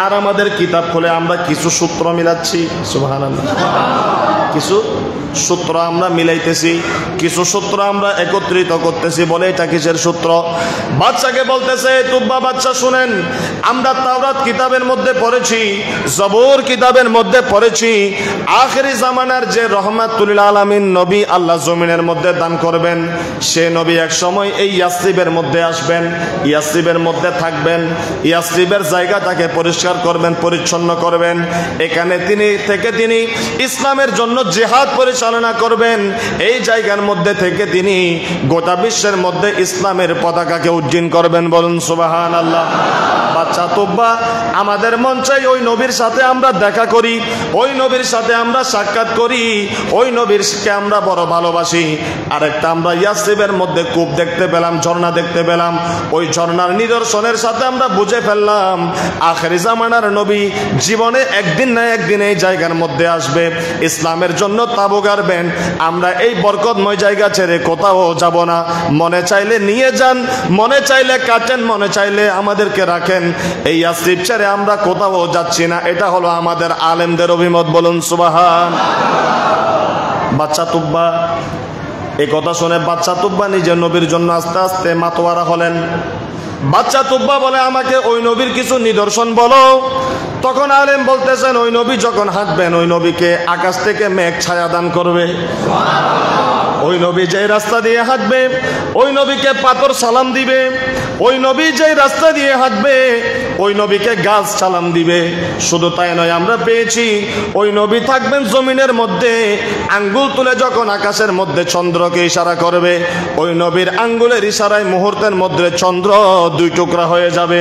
আর আমাদের কিতাব খুলে আমরা কিছু সূত্র মিলাচ্ছি। সুবহানাল্লাহ। কিছু সূত্র আমরা মিলাইতেছি, কিছু সূত্র আমরা একত্রিত করতেছি। বলে এটা কিসের সূত্র? বাচ্চাকে বলতেছে, তুব্বা বাচ্চা শুনেন, আমরা তাওরাত কিতাবের মধ্যে পড়েছি, জবুর কিতাবের মধ্যে পড়েছি, আখেরি জামানার যে রহমাতুল আলামিন নবী আল্লাহ জমিনের মধ্যে দান করবেন, সে নবী এক সময় এই ইয়াসরিবের মধ্যে আসবেন, ইয়াসরিবের মধ্যে থাকবেন, ইয়াসরিবের জায়গাটাকে পরিষ্কার করবেন, পরিচ্ছন্ন করবেন, এখানে তিনি ইসলামের জন্য জিহাদ পরিচালনা করবেন, এই জায়গার মধ্যে থেকে তিনি গোটা বিশ্বের মধ্যে ইসলামের পতাকাকে উজ্জীন করবেন। বলুন সুবহানাল্লাহ। বাচ্চা তুব্বা, আমাদের মন চাই ওই নবীর সাথে আমরা দেখা করি, ওই নবীর সাথে আমরা সাক্ষাৎ করি, ওই নবীরকে আমরা বড় ভালোবাসি। আরেকটা আমরা ইয়াসরিবের মধ্যে কূপ দেখতে পেলাম, ঝর্ণা দেখতে পেলাম, ওই ঝর্ণার নিদর্শনের সাথে আমরা বুঝে ফেললাম আখেরি জামানার নবী জীবনে একদিন না একদিন এই জায়গার মধ্যে আসবে, ইসলামের জন্য তাবু গাড়বেন। আমরা এই বরকতময় জায়গা ছেড়ে কোথাও যাব না, মনে চাইলে নিয়ে যান, মনে চাইলে কাটেন, মনে চাইলে আমাদেরকে রাখেন, এই ইয়াসরিব ছেড়ে আমরা কোথাও যাচ্ছি না। এটা হলো আমাদের আলেমদের অভিমত। বলুন সুবহান। বাচ্চা তুব্বা এই কথা শুনে বাচ্চা তুব্বা নিজের নবীর জন্য আস্তে আস্তে মাতোয়ারা হলেন। বাচ্চা তুব্বা বলে, আমাকে ওই নবীর কিছু নিদর্শন বলো। তখন আলেম বলতেছেন, ওই নবী যখন হাঁটবেন, ওই নবীকে আকাশ থেকে মেঘ ছায়া দান করবে। ওই নবী যে রাস্তা দিয়ে হাঁটবে ওই নবীকে পাথর সালাম দিবে, ওই নবী যে রাস্তা দিয়ে হাঁটবে ওই নবীকে গাছ সালাম দিবে। শুধু তাই নয়, আমরা পেয়েছি ওই নবী থাকবেন জমিনের মধ্যে, আঙ্গুল তুলে যখন আকাশের মধ্যে চন্দ্রকে ইশারা করবে ওই নবীর আঙ্গুলের ইশারায় মুহূর্তের মধ্যে চন্দ্র দুই টুকরা হয়ে যাবে।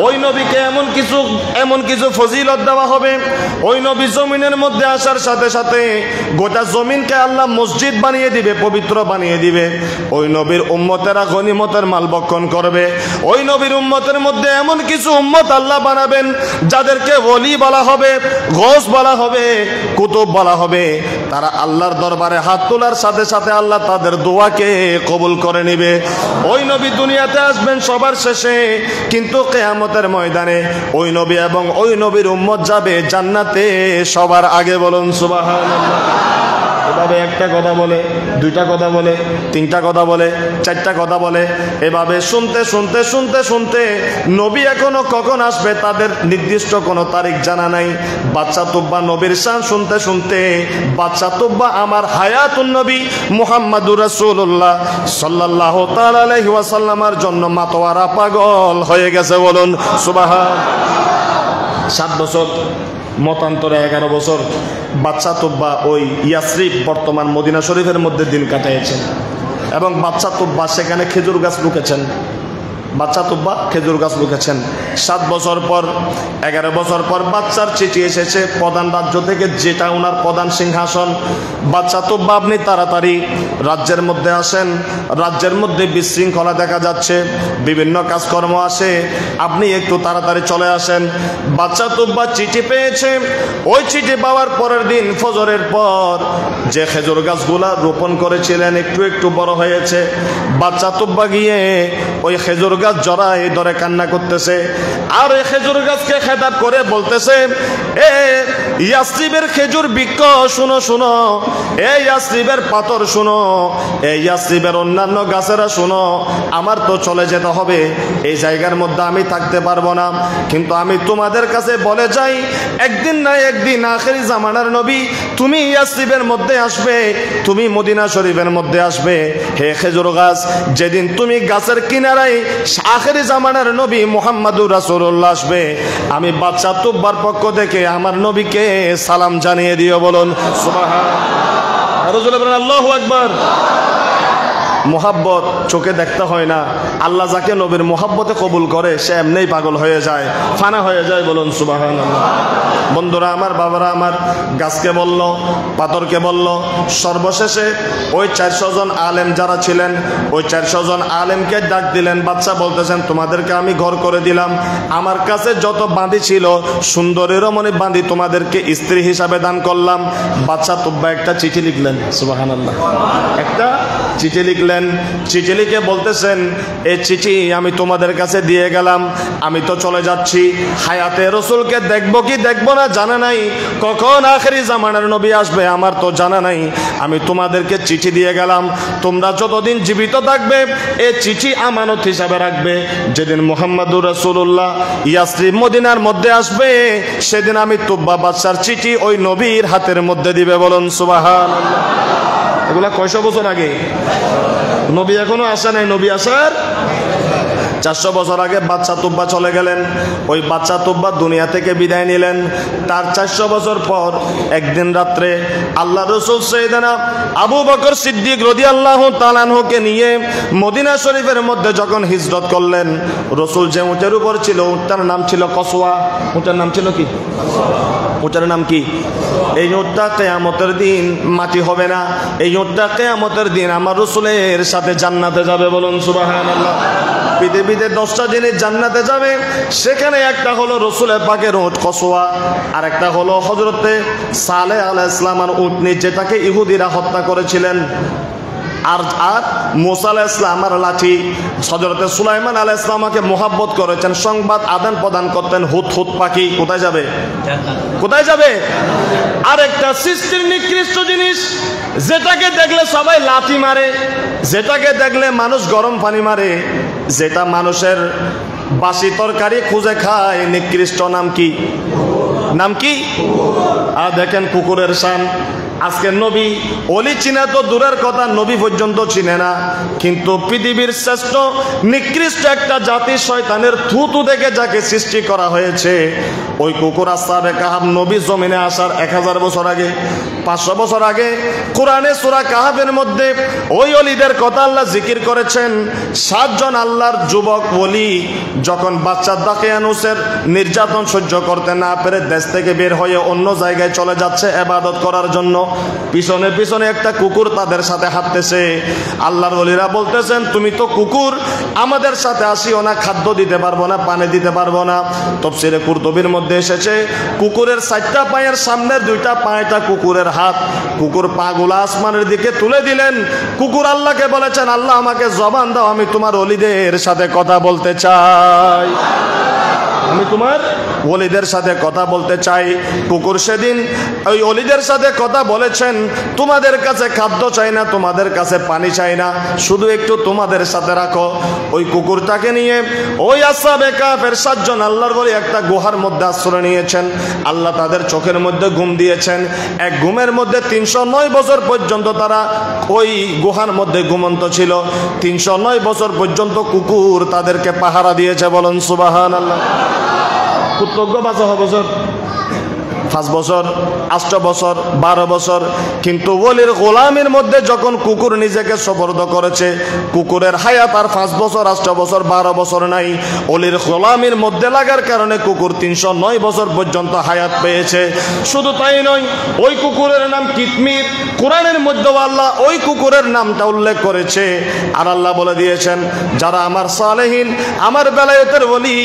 ওই নবীকে এমন কিছু ফজিলত দেওয়া হবে, ওই নবী জমিনের মধ্যে আসার সাথে সাথে গোটা জমিনকে আল্লাহ মসজিদ বানিয়ে দিবে, পবিত্র বানিয়ে দিবে। ওই নবীর উম্মতেরা গনিমতের মাল ভক্ষণ করবে। ওই নবীর উম্মতের মধ্যে এমন কিছু উম্মত আল্লাহ বানাবেন যাদেরকে ওলি বলা হবে, গৌস বলা হবে, কুতুব বলা হবে। তারা আল্লাহর দরবারে হাত তোলার সাথে সাথে আল্লাহ তাদের দোয়াকে কবুল করে নেবে। ওই নবী দুনিয়াতে আসবেন সবার শেষে, কিন্তু কিয়ামতের ময়দানে ওই নবী এবং ওই নবীর উম্মত যাবে জান্নাতে সবার আগে। বলুন সুবহানাল্লাহ। এভাবে একটা কথা বলে, দুইটা কথা বলে, তিনটা কথা বলে, চারটা কথা বলে, এভাবে শুনতে শুনতে শুনতে শুনতে নবী এখনো কখন আসবে তাদের নির্দিষ্ট কোনো তারিখ জানা নাই। বাচ্চা তুব্বা নবীর শান শুনতে শুনতে বাচ্চা তুব্বা আমার হায়াতুন নবী মুহাম্মাদুর রাসূলুল্লাহ সাল্লাল্লাহু তাআলা আলাইহি ওয়াসাল্লামের জন্য মাতোয়ারা পাগল হয়ে গেছে। বলুন সুবহানাল্লাহ। 7 বছর মতান্তরে 11 বছর বাচ্চা তুব্বা ওই ইয়াসরিব বর্তমান মদিনা শরীফের মধ্যে দিন কাটিয়েছেন এবং বাচ্চা তুব্বা সেখানে খেজুর গাছ লুকেছেন। বাচ্চা তুব্বা খেজুর গাছ লুকেছেন। 7 বছর পর 11 বছর পর বাচ্চার চিঠি এসেছে প্রধান রাজ্য থেকে, যেটা ওনার প্রধান সিংহাসন। বাচ্চা তুব্বা আপনি তাড়াতাড়ি রাজ্যের মধ্যে আসেন, রাজ্যের মধ্যে বিশৃঙ্খলা দেখা যাচ্ছে, বিভিন্ন কাজকর্ম আসে, আপনি একটু তাড়াতাড়ি চলে আসেন। বাচ্চা তুব্বা চিঠি পেয়েছে। ওই চিঠি পাওয়ার পরের দিন ফজরের পর যে খেজুর গাছগুলা রোপণ করেছিলেন একটু একটু বড় হয়েছে। বাচ্চা তুব্বা গিয়ে ওই খেজুর গাছ জড়ায় ধরে কান্না করতেছে, আর এই খেজুর গাছকে খেতাব করে বলতেছে, এ ইয়াসরিবের খেজুর বৃক্ষ শুনো শুনো, এই ইয়াসরিবের পাথর শুনো, এই ইয়াসরিবের অন্যান্য গাছেরা শুনো, আমার তো চলে যেতে হবে, এই জায়গার মধ্যে আমি থাকতে পারবো না, কিন্তু আমি তোমাদের কাছে বলে যাই একদিন না একদিন আখেরি জামানার নবী তুমি ইয়াসরিবের মধ্যে আসবে, তুমি মদিনা শরীফের মধ্যে আসবে। হে খেজুর গাছ, যেদিন তুমি গাছের কিনারায় আখেরি জামানার নবী মুহাম্মাদুর রাসূলুল্লাহ আসবে, আমি বাচ্চা তুব্বার পক্ষ থেকে আমার নবীকে সালাম জানিয়ে দিও। বলুন সুবহানাল্লাহ। আল্লাহু আকবার। মোহাব্বত চোখে দেখতে হয় না, আল্লাহ যাকে নবীর মোহাব্বতে কবুল করে সে এমনিই পাগল হয়ে যায়, ফানা হয়ে যায়। বলুন সুবহানাল্লাহ। বন্ধুরা আমার, বাবারা আমার, গাছকে বলল, পাথরকে বলল, সর্বশেষে ওই 400 জন আলেম যারা ছিলেন ওই 400 জন আলেমকে ডাক দিলেন। বাচ্চা বলতেছেন, তোমাদেরকে আমি ঘর করে দিলাম, আমার কাছে যত বাঁধি ছিল সুন্দরী রমণী বাঁধি তোমাদেরকে স্ত্রী হিসাবে দান করলাম। বাচ্চা তুব্বা একটা চিঠি লিখলেন। সুবহানাল্লাহ। একটা চিঠি লিখলেন। চিঠি লিখে বলতেছেন, এই চিঠি আমি তোমাদের কাছে দিয়ে গেলাম, আমি তো চলে যাচ্ছি, হায়াতে রসুলকে দেখবো কি দেখবো না জানা নাই, কখন আখেরি জামানার নবী আসবে আমার তো জানা নাই, আমি তোমাদেরকে চিঠি দিয়ে গেলাম, তোমরা যতদিন জীবিত থাকবে এই চিঠি আমানত হিসাবে রাখবে, যেদিন মুহাম্মাদুর রাসূলুল্লাহ ইয়াসরিব মদিনার মধ্যে আসবে সেদিন আমি তুব্বা বাদশার চিঠি ওই নবীর হাতের মধ্যে দিবে। বলুন সুবহানাল্লাহ। এগুলা কয়শো বছর আগে, নবী এখনো আসে নাই, নবী আসার 400 বছর আগে বাচ্চা তুব্বা চলে গেলেন। ওই বাচ্চা তুব্বা দুনিয়া থেকে বিদায় নিলেন। তার 400 বছর পর একদিন রাত্রে আল্লাহ রসুল সাইয়েদনা আবু বকর সিদ্দিক রাদিয়াল্লাহু তাআলা আনহুকে নিয়ে মদিনা শরীফের মধ্যে যখন হিজরত করলেন, রসুল যে উটের উপর ছিল উটটার নাম ছিল কসওয়া। উটের নাম ছিল কি? উটের নাম কি? এই উটটা কিয়ামতের দিন মাটি হবে না, এই উটটা কিয়ামতের দিন আমার রসুলের সাথে জান্নাতে যাবে। বলুন সুবহানাল্লাহ। পৃথিবীতে 10টা জিনিস জান্নাতে যাবে, সেখানে একটা হলো রসুলের পাকের উট কসওয়া, আর একটা হলো হযরতে সালেহ আলাইহিস সালামের উটনি যেটাকে ইহুদিরা হত্যা করেছিলেন, আর মুসা আলাইহিস সালামের লাঠি। হযরতে সুলাইমান আলাইহিস সালামকে মোহাব্বত করেছেন, সংবাদ আদান প্রদান করতেন, হুদহুদ পাখি কোথায় যাবে? কোথায় যাবে? আর একটা সৃষ্টির নিকৃষ্ট জিনিস যেটাকে দেখলে সবাই লাঠি মারে, যেটাকে দেখলে মানুষ গরম পানি মারে, যেটা মানুষের বাসি তরকারি খুঁজে খায়, নিকৃষ্ট নাম কি? নাম কি? আর দেখেন কুকুরের শান, আজকে নবী অলি চিনা তো দূরের কথা, নবী পর্যন্ত চিনে না। কিন্তু পৃথিবীর শ্রেষ্ঠ নিকৃষ্ট একটা জাতি শয়তানের থুতু থেকে যাকে সৃষ্টি করা হয়েছে, ওই কুকুর আসহাবে কাহাফ নবী জমিনে আসার 1000 বছর আগে, 500 বছর আগে কোরআনে সূরা কাহাফের মধ্যে ওই অলিদের কথা আল্লাহ জিকির করেছেন। 7 জন আল্লাহর যুবক ওলি যখন বাচ্চা দাকিয়ানুসের নির্যাতন সহ্য করতে না পেরে দেশ থেকে বের হয়ে অন্য জায়গায় চলে যাচ্ছে ইবাদত করার জন্য, পিছনে পিছনে একটা কুকুর তাদের সাথে হাঁটতেছে। আল্লাহর ওলিরা বলতেছেন, তুমি তো কুকুর, আমাদের সাথে আসিও না, খাদ্য দিতে পারবো না, পানি দিতে পারবো না। তাফসীরে কুরতুবীর মধ্যে এসেছে, কুকুরের 4টা পায়ের সামনের 2টা পায়টা কুকুরের হাত। কুকুর পাগুলা আসমানের দিকে তুলে দিলেন। কুকুর আল্লাহকে বলেছেন, আল্লাহ আমাকে জবান দাও, আমি তোমার ওলিদের সাথে কথা বলতে চাই, আমি তোমার ওলিদের সাথে কথা বলতে চাই। কুকুর সেদিন ওই ওলিদের সাথে কথা বলেছেন, তোমাদের কাছে খাদ্য চাই না, তোমাদের কাছে পানি চাই না, শুধু একটু তোমাদের সাথে রাখো। ওই কুকুরটাকে নিয়ে ওই আসহাবে কাহফের 7 জন আল্লাহর ওলি একটা গুহার মধ্যে আশ্রয় নিয়েছেন। আল্লাহ তাদের চোখের মধ্যে ঘুম দিয়েছেন। এক ঘুমের মধ্যে 309 বছর পর্যন্ত তারা ওই গুহার মধ্যে ঘুমন্ত ছিল। 309 বছর পর্যন্ত কুকুর তাদেরকে পাহারা দিয়েছে। বলুন সুবহানাল্লাহ। কৃতজ্ঞ 5 বছর, 5 বছর, 8 বছর, 12 বছর। কিন্তু ওলির গোলামের মধ্যে যখন কুকুর নিজেকে সুপর্দ করেছে, কুকুরের হায়াত আর 5 বছর, 8 বছর, 12 বছর নাই। ওলির গোলামের মধ্যে লাগার কারণে কুকুর 309 বছর পর্যন্ত হায়াত পেয়েছে। শুধু তাই নয়, ওই কুকুরের নাম কিতমির। কোরআনের মধ্যে আল্লাহ ওই কুকুরের নামটা উল্লেখ করেছে। আর আল্লাহ বলে দিয়েছেন, যারা আমার সালেহীন, আমার বেলায়েতের ওলি,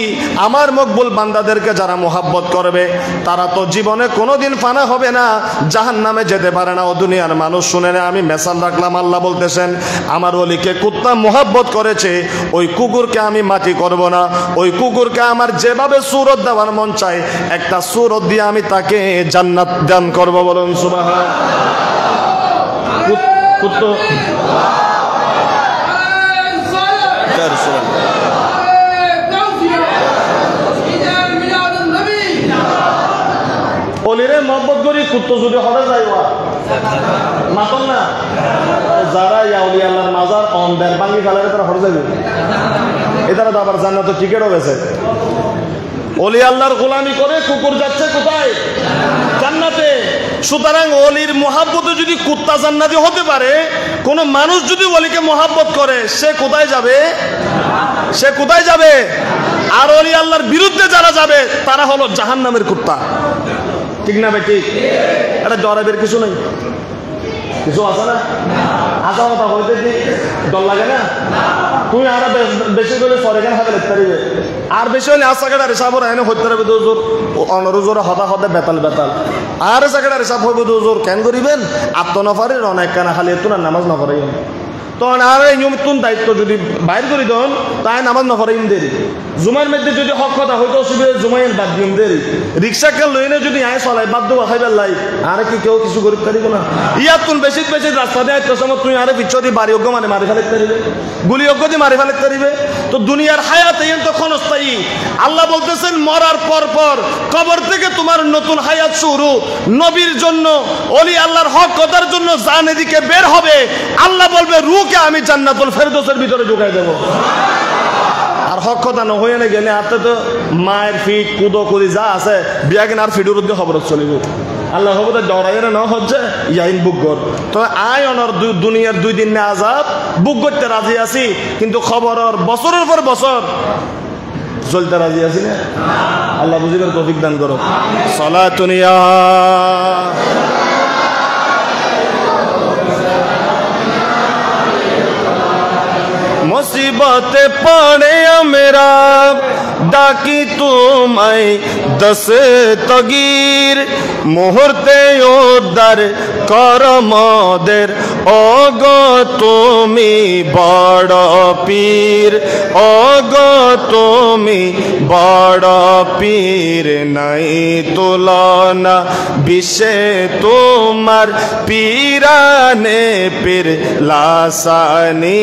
আমার মকবুল বান্দাদেরকে যারা মোহাব্বত করবে, তারা তো জীবনে কোনোদিন ফানা হবে না, জাহান্নামে যেতে পারে না। ও দুনিয়ার মানুষ শুনে না, আমি মেসাল রাখলাম। আল্লাহ বলতেছেন, আমার ওলিকে কুত্তা মোহাব্বত করেছে, ওই কুকুরকে আমি মাটি করব না। ওই কুকুরকে আমার যেভাবে সুরত দেওয়ার মন চায়, একটা সুরত দিয়ে আমি তাকে জান্নাত দান করব। বলুন সুবহানাল্লাহ। কুত্তা অলিরে মহব্বত করি, কুত্তো যদি হরে যাইবা মাতন না, যারা ইয়াউলি আল্লাহর মাজার অন্দের ভাঙ্গি ফেলারে তারা হরে যাবে, এটারা তো আবার জান্নাত টিকেটও গেছে। অলি আল্লাহর গোলামি করে কুকুর যাচ্ছে কোথায়? জান্নাতে। সুতরাং অলির মোহাব্বতে যদি কুত্তা জান্নাতি হতে পারে, কোন মানুষ যদি অলিকে মোহাব্বত করে, সে কোথায় যাবে? সে কোথায় যাবে? আর অলি আল্লাহর বিরুদ্ধে যারা যাবে, তারা হলো জাহান্নামের কুত্তা। ঠিক না ভাই? ঠিক। এটা ডরাবের কিছু নেই, কিছু আছে না? আসা কথা হইতে কি ডর লাগে না? তুই আর বেশি করে সরেখান হাতে লিখতে পারবে, আর বেশি হলে আর সাকেটার হিসাব এনে হইতে পারবে দোজোর অনরোজোর হতা হতে বেতাল বেতাল, আর সাকেটার হিসাব হইব দোজোর কেন করিবেন? আত্মনফারের অনেক কানা খালি তোর নামাজ নফারাই, তখন আর এই নিয়মিত দায়িত্ব যদি বাইর করি দেন, তাই নামাজ নফারাইম দেরি। জুমার মধ্যে যদি হক কথা হইতে অসুবিধা, জুমাইন বাদ দিম দেরি। রিক্সাকে লইনে যদি আয় চলাই বাদ দেওয়া খাইবার লাই, আর কি কেউ কিছু করিতে পারিব না? ইয়াত কোন বেশি বেশি রাস্তা দিয়ে আইতে সময় তুই আরে পিছু দিয়ে বাড়ি অজ্ঞ মানে মারি ফেলাইতে পারিবে, গুলি অজ্ঞ দিয়ে মারি ফেলাইতে পারিবে। তো দুনিয়ার হায়াত এই তো ক্ষণস্থায়ী। আল্লাহ বলতেছেন, মরার পর পর কবর থেকে তোমার নতুন হায়াত শুরু। নবীর জন্য, ওলি আল্লাহর হক কথার জন্য জান এদিকে বের হবে। আল্লাহ বলবে, রূহকে আমি জান্নাতুল ফেরদৌসের ভিতরে ঢুকাই দেব। আর হক কথা ন হয়ে না গেলে হাতে তো মায়ের ফিট কুদো কুদি যা আছে বিয়া কিনা আর ফিডুর উদ্যোগ খবর চলিব। আল্লাহ খবর ডরাইরে ন হচ্ছে ইয়াইন বুক কর। তো আয় অনর দুনিয়ার 2 দিন না আজাব বুক করতে রাজি আছি, কিন্তু খবর বছরের পর বছর চলতে রাজি আছি না। আল্লাহ বুঝিবার তৌফিক দান করো। সালাতুন ইয়া मुसीबत पड़े मेरा डाकी तुम्हाय दस तगीर मुहूर्ते उद्धार कर मोদের ओगो তুমি বড় পীর, ओगो তুমি বড় পীর, নাই তুলনা বিশ্বে তোমার পীরানে পীর লাসানি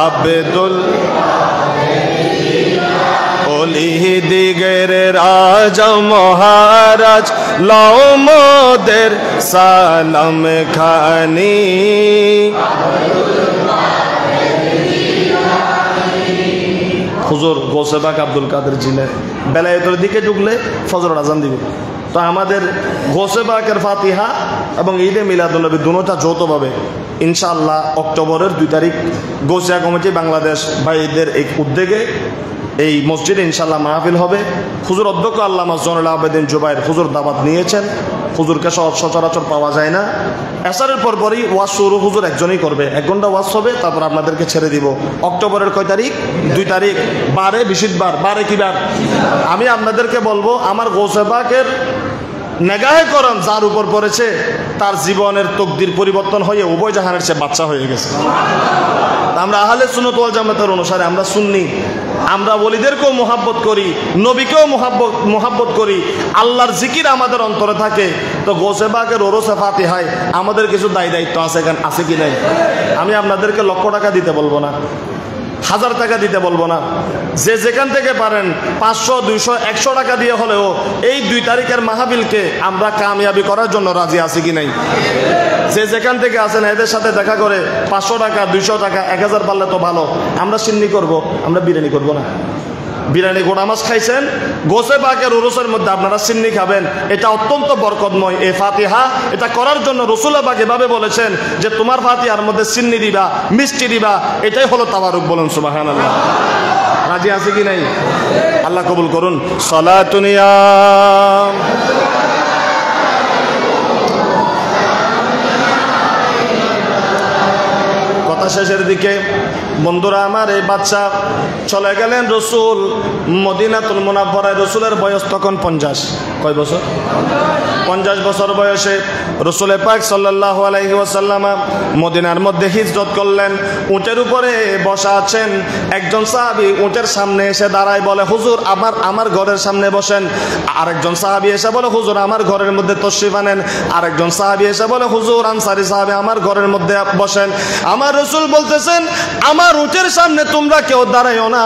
আব্দুল কলি দিগের রাজা মহারাজ লও মোদের সালাম খানি হুজুর গৌসে পাক আব্দুল কাদের জিলানী বেলায়েতের দিকে ঢুকলে ফজর আজান দিবে। তো আমাদের গৌসে পাকের ফাতিহা এবং ঈদে মিলাদুন্নবী দুটোটা যৌথভাবে ইনশাআল্লাহ অক্টোবরের 2 তারিখ গৌসিয়া কমিটি বাংলাদেশ ভাইদের এই উদ্যোগে এই মসজিদে ইনশাআল্লাহ মাহফিল হবে। হুজুর অধ্যক্ষ আল্লামা জয়নুল আবেদিন জুবাইর হুজুর দাওয়াত নিয়েছেন। হুজুরকে সচরাচর পাওয়া যায় না। এসারের পরপরই ওয়াজ শুরু হুজুর একজনই করবে, 1 ঘন্টা ওয়াজ হবে, তারপর আপনাদেরকে ছেড়ে দিব। অক্টোবরের কয় তারিখ? 2 তারিখ, বারে বিশিতবার। বারে কি বার? আমি আপনাদেরকে বলবো আমার গৌসে পাকের নেগাহে করম যার উপর পড়েছে তার জীবনের তকদির পরিবর্তন হয়ে উভয় জাহানের চেয়ে বাচ্চা হয়ে গেছে। আমরা আহলে সুন্নাত ওয়াল জামাতের অনুসারে আমরা সুন্নি, আমরা ওলিদেরকেও মোহাব্বত করি, নবীকেও মোহাব্বত করি, আল্লাহর জিকির আমাদের অন্তরে থাকে। তো গৌসে পাকের ওরসে ফাতিহায় আমাদের কিছু দায়িত্ব আছে, এখানে আছে কি নাই? আমি আপনাদেরকে লক্ষ টাকা দিতে বলবো না, 1000 টাকা দিতে বলবো না, যে যেখান থেকে পারেন 500, 200, 100 টাকা দিয়ে হলেও এই 2 তারিখের মাহফিলকে আমরা কামিয়াবি করার জন্য রাজি আছি কি নাই? যে যেখান থেকে আছেন এদের সাথে দেখা করে 500 টাকা, 200 টাকা, 1000 পারলে তো ভালো। আমরা সিন্নি করব, আমরা বিরিয়ানি করব না। বিরিয়ানি গোড়া মাছ খাইছেন, গৌসে পাকের উরুসের মধ্যে আপনারা সিন্নি খাবেন, এটা অত্যন্ত বরকতময়। এই ফাতিহা এটা করার জন্য রাসূলুল্লাহ পাক এভাবে বলেছেন যে তোমার ফাতিহার মধ্যে সিন্নি দিবা, মিষ্টি দিবা, এটাই হলো তাবারুক। বলুন সুবহানাল্লাহ। রাজি আছে কি নাই? আল্লাহ কবুল করুন। সালাতুন ইয়া কথা শেষের দিকে বন্ধুরা আমার, এই বাচ্চা চলে গেলেন রসুল মদিনাতুল মুনাওয়ারায়। রসুলের বয়স তখন 50। কয় বছর? 50 বছর বয়সে রসুল পাক সাল্লাল্লাহু আলাইহি ওয়াসাল্লাম মদিনার মধ্যে হিজরত করলেন। উটের উপরে বসা আছেন। একজন সাহাবী উটের সামনে এসে দাঁড়ায়, বলে হুজুর আমার ঘরের সামনে বসেন। আরেকজন সাহাবী এসে বলে হুজুর আমার ঘরের মধ্যে তশরিফ আনেন। আরেকজন সাহাবী এসে বলে হুজুর আনসারী সাহাবী আমার ঘরের মধ্যে বসেন। আমার রসুল বলতেছেন আমার উটের সামনে তোমরা কেউ দাঁড়াইও না।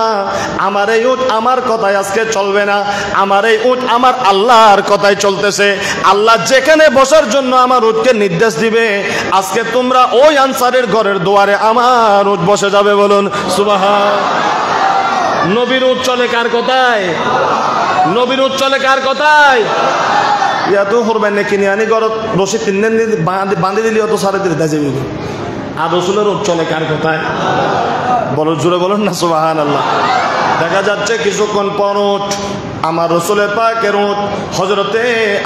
আমার এই উট আমার কথায় আজকে চলবে না। আমার এই উট আমার আল্লাহর কথায় চলতেছে। আল্লাহ যেখানে বসার জন্য আমার উটকে নির্দেশ দিবে, আজকে তোমরা ওই আনসারের ঘরের দুয়ারে আমার উট বসে যাবে। বলুন সুবহান। নবীর উট চলে কার কথায়? নবীর উট চলে কার কথায়? ইয়াতো হরবেন কিনে আনি ঘর রশি 3 দিন বাঁধে দিলি অত সাড়ে 3 যাবে। আর রসুলের উট চলে কার কথায়? বলো জোরে বলুন না সুবহানাল্লাহ। দেখা যাচ্ছে কিছুক্ষণ পর উট আমার রসুলের পাকের উট হযরতে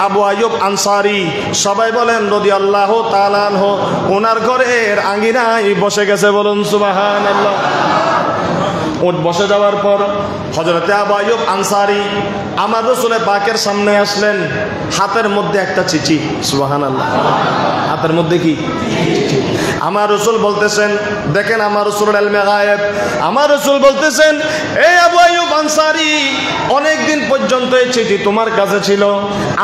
আবু আইয়ুব আনসারী সবাই বলেন রাদিয়াল্লাহু তাআলা আনহু ওনার ঘরের আঙ্গিনায় বসে গেছে। বলুন সুবহানাল্লাহ। উট বসে যাওয়ার পর হযরতে আবু আইয়ুব আনসারী আমার রসুলের পাকের সামনে আসলেন। হাতের মধ্যে একটা চিঠি। সুবহানাল্লাহ। হাতের মধ্যে কি? আমার রসুল বলতেছেন, দেখেন আমার রসুল ইলমে গায়েব। আমার রসুল বলতেছেন এই আবু আইয়ুব আনসারী অনেকদিন পর্যন্ত এই চিঠি তোমার কাছে ছিল,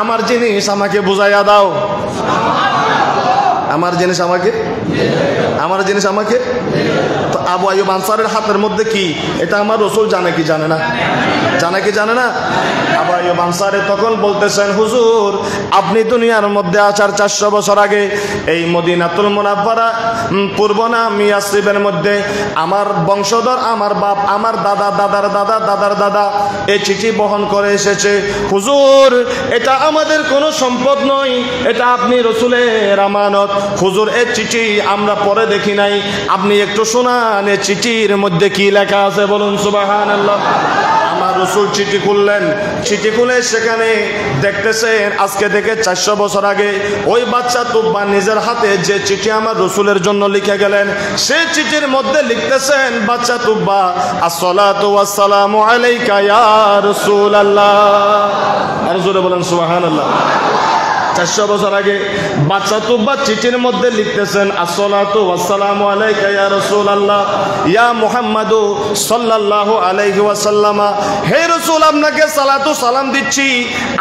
আমার জিনিস আমাকে বুঝাইয়া দাও। আমার জিনিস আমাকে তো আবু আইয়ুব আনসারের হাতের মধ্যে কি এটা আমার রসুল জানে কি জানে না? আবু আইয়ুব আনসারী তখন বলতেছেন হুজুর আপনি দুনিয়ার মধ্যে আসার 400 বছর আগে এই মদিনাতুল মুনাওয়ারা পূর্ব নাম ইয়াসরিবের মধ্যে আমার বংশধর, আমার বাপ, আমার দাদা, দাদার দাদা, দাদার দাদা এই চিঠি বহন করে এসেছে। হুজুর এটা আমাদের কোনো সম্পদ নয়, এটা আপনি রসুলের আমানত। হুজুর এই চিঠি আমরা পরে দেখি নাই, আপনি একটু শোনান এই চিঠির মধ্যে কি লেখা আছে। বলুন সুবহানাল্লাহ। আমার রসুল চিঠি খুললেন। চিঠি খুলে সেখানে দেখতেছেন আজকে থেকে 400 বছর আগে ওই বাচ্চা তুব্বা নিজের হাতে যে চিঠি আমার রসুলের জন্য লিখে গেলেন, সেই চিঠির মধ্যে লিখতেছেন বাচ্চা তুব্বা আসসালাতু ওয়াসসালামু আলাইকা ইয়া রাসূলুল্লাহ। আর জোরে বলেন সুবহানাল্লাহ। 400 বছর আগে বাচ্চা তুব্বা চিঠির মধ্যে লিখতেছেন, আসসালাতু ওয়াসসালামু আলাইকা ইয়া রাসূলুল্লাহ ইয়া মুহাম্মাদু সাল্লাল্লাহু আলাইহি ওয়াসাল্লাম। হে রাসূল, আপনাকে সালাতু সালাম দিচ্ছি।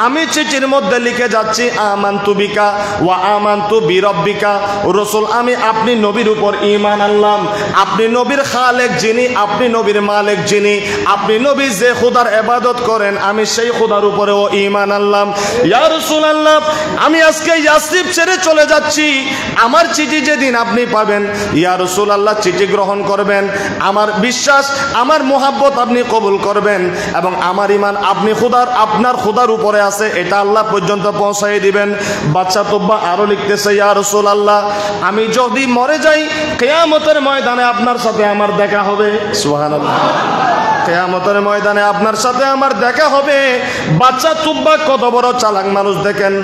আমি চিঠির মধ্যে লিখে যাচ্ছি আমানতু বিকা ওয়া আমানতু বিরাব্বিকা। রাসূল, আমি আপনি নবীর উপর ঈমান আনলাম। আপনি নবীর খালেক যিনি, আপনি নবীর মালিক যিনি, আপনি নবী যে খোদার ইবাদত করেন, আমি সেই খোদার উপরেও ঈমান আনলাম। ইয়া রাসূলুল্লাহ, আমি আজকে ইয়াসরিব ছেড়ে চলে যাচ্ছি। আমার চিঠি যেদিন আপনি পাবেন, ইয়া রাসূলুল্লাহ চিঠি গ্রহণ করবেন। আমার বিশ্বাস, আমার মোহাব্বত আপনি কবুল করবেন এবং আমার ঈমান আপনি আপনার খোদার উপরে আছে, এটা আল্লাহ পর্যন্ত পৌঁছাই দিবেন। বাচ্চা তুব্বা আরো লিখতেছে, ইয়া রাসূলুল্লাহ, আমি যদি মরে যাই কিয়ামতের ময়দানে আপনার সাথে আমার দেখা হবে। সুবহানাল্লাহ। কিয়ামতের ময়দানে আপনার সাথে আমার দেখা হবে। বাচ্চা তুব্বা কত বড় চালাক মানুষ দেখেন।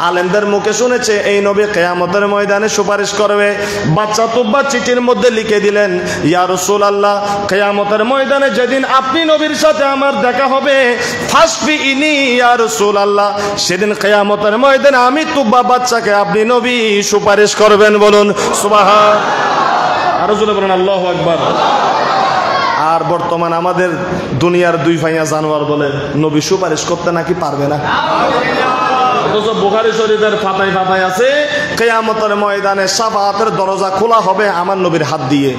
আলেমদের মুখে শুনেছে এই নবী কিয়ামতের ময়দানে সুপারিশ করবে। বাচ্চা তুব্বা চিঠির মধ্যে লিখে দিলেন, ইয়া রাসূলুল্লাহ, কিয়ামতের ময়দানে যেদিন আপনি নবীর সাথে আমার দেখা হবে, ফাসফিইনি ইয়া রাসূলুল্লাহ, সেদিন কিয়ামতের ময়দানে আমি তুব্বা বাচ্চাকে আপনি নবী সুপারিশ করবেন। বলুন সুবহান। আর জোরে বলুন আল্লাহু আকবার। আর বর্তমান আমাদের দুনিয়ার দুই ভাইয়া জানোয়ার বলে নবী সুপারিশ করতে নাকি পারবে না। অথচ বুখারী শরীফের পাতায় পাতায় আছে, কিয়ামতের ময়দানে শাফাআতের দরজা খোলা হবে আমার নবীর হাত দিয়ে।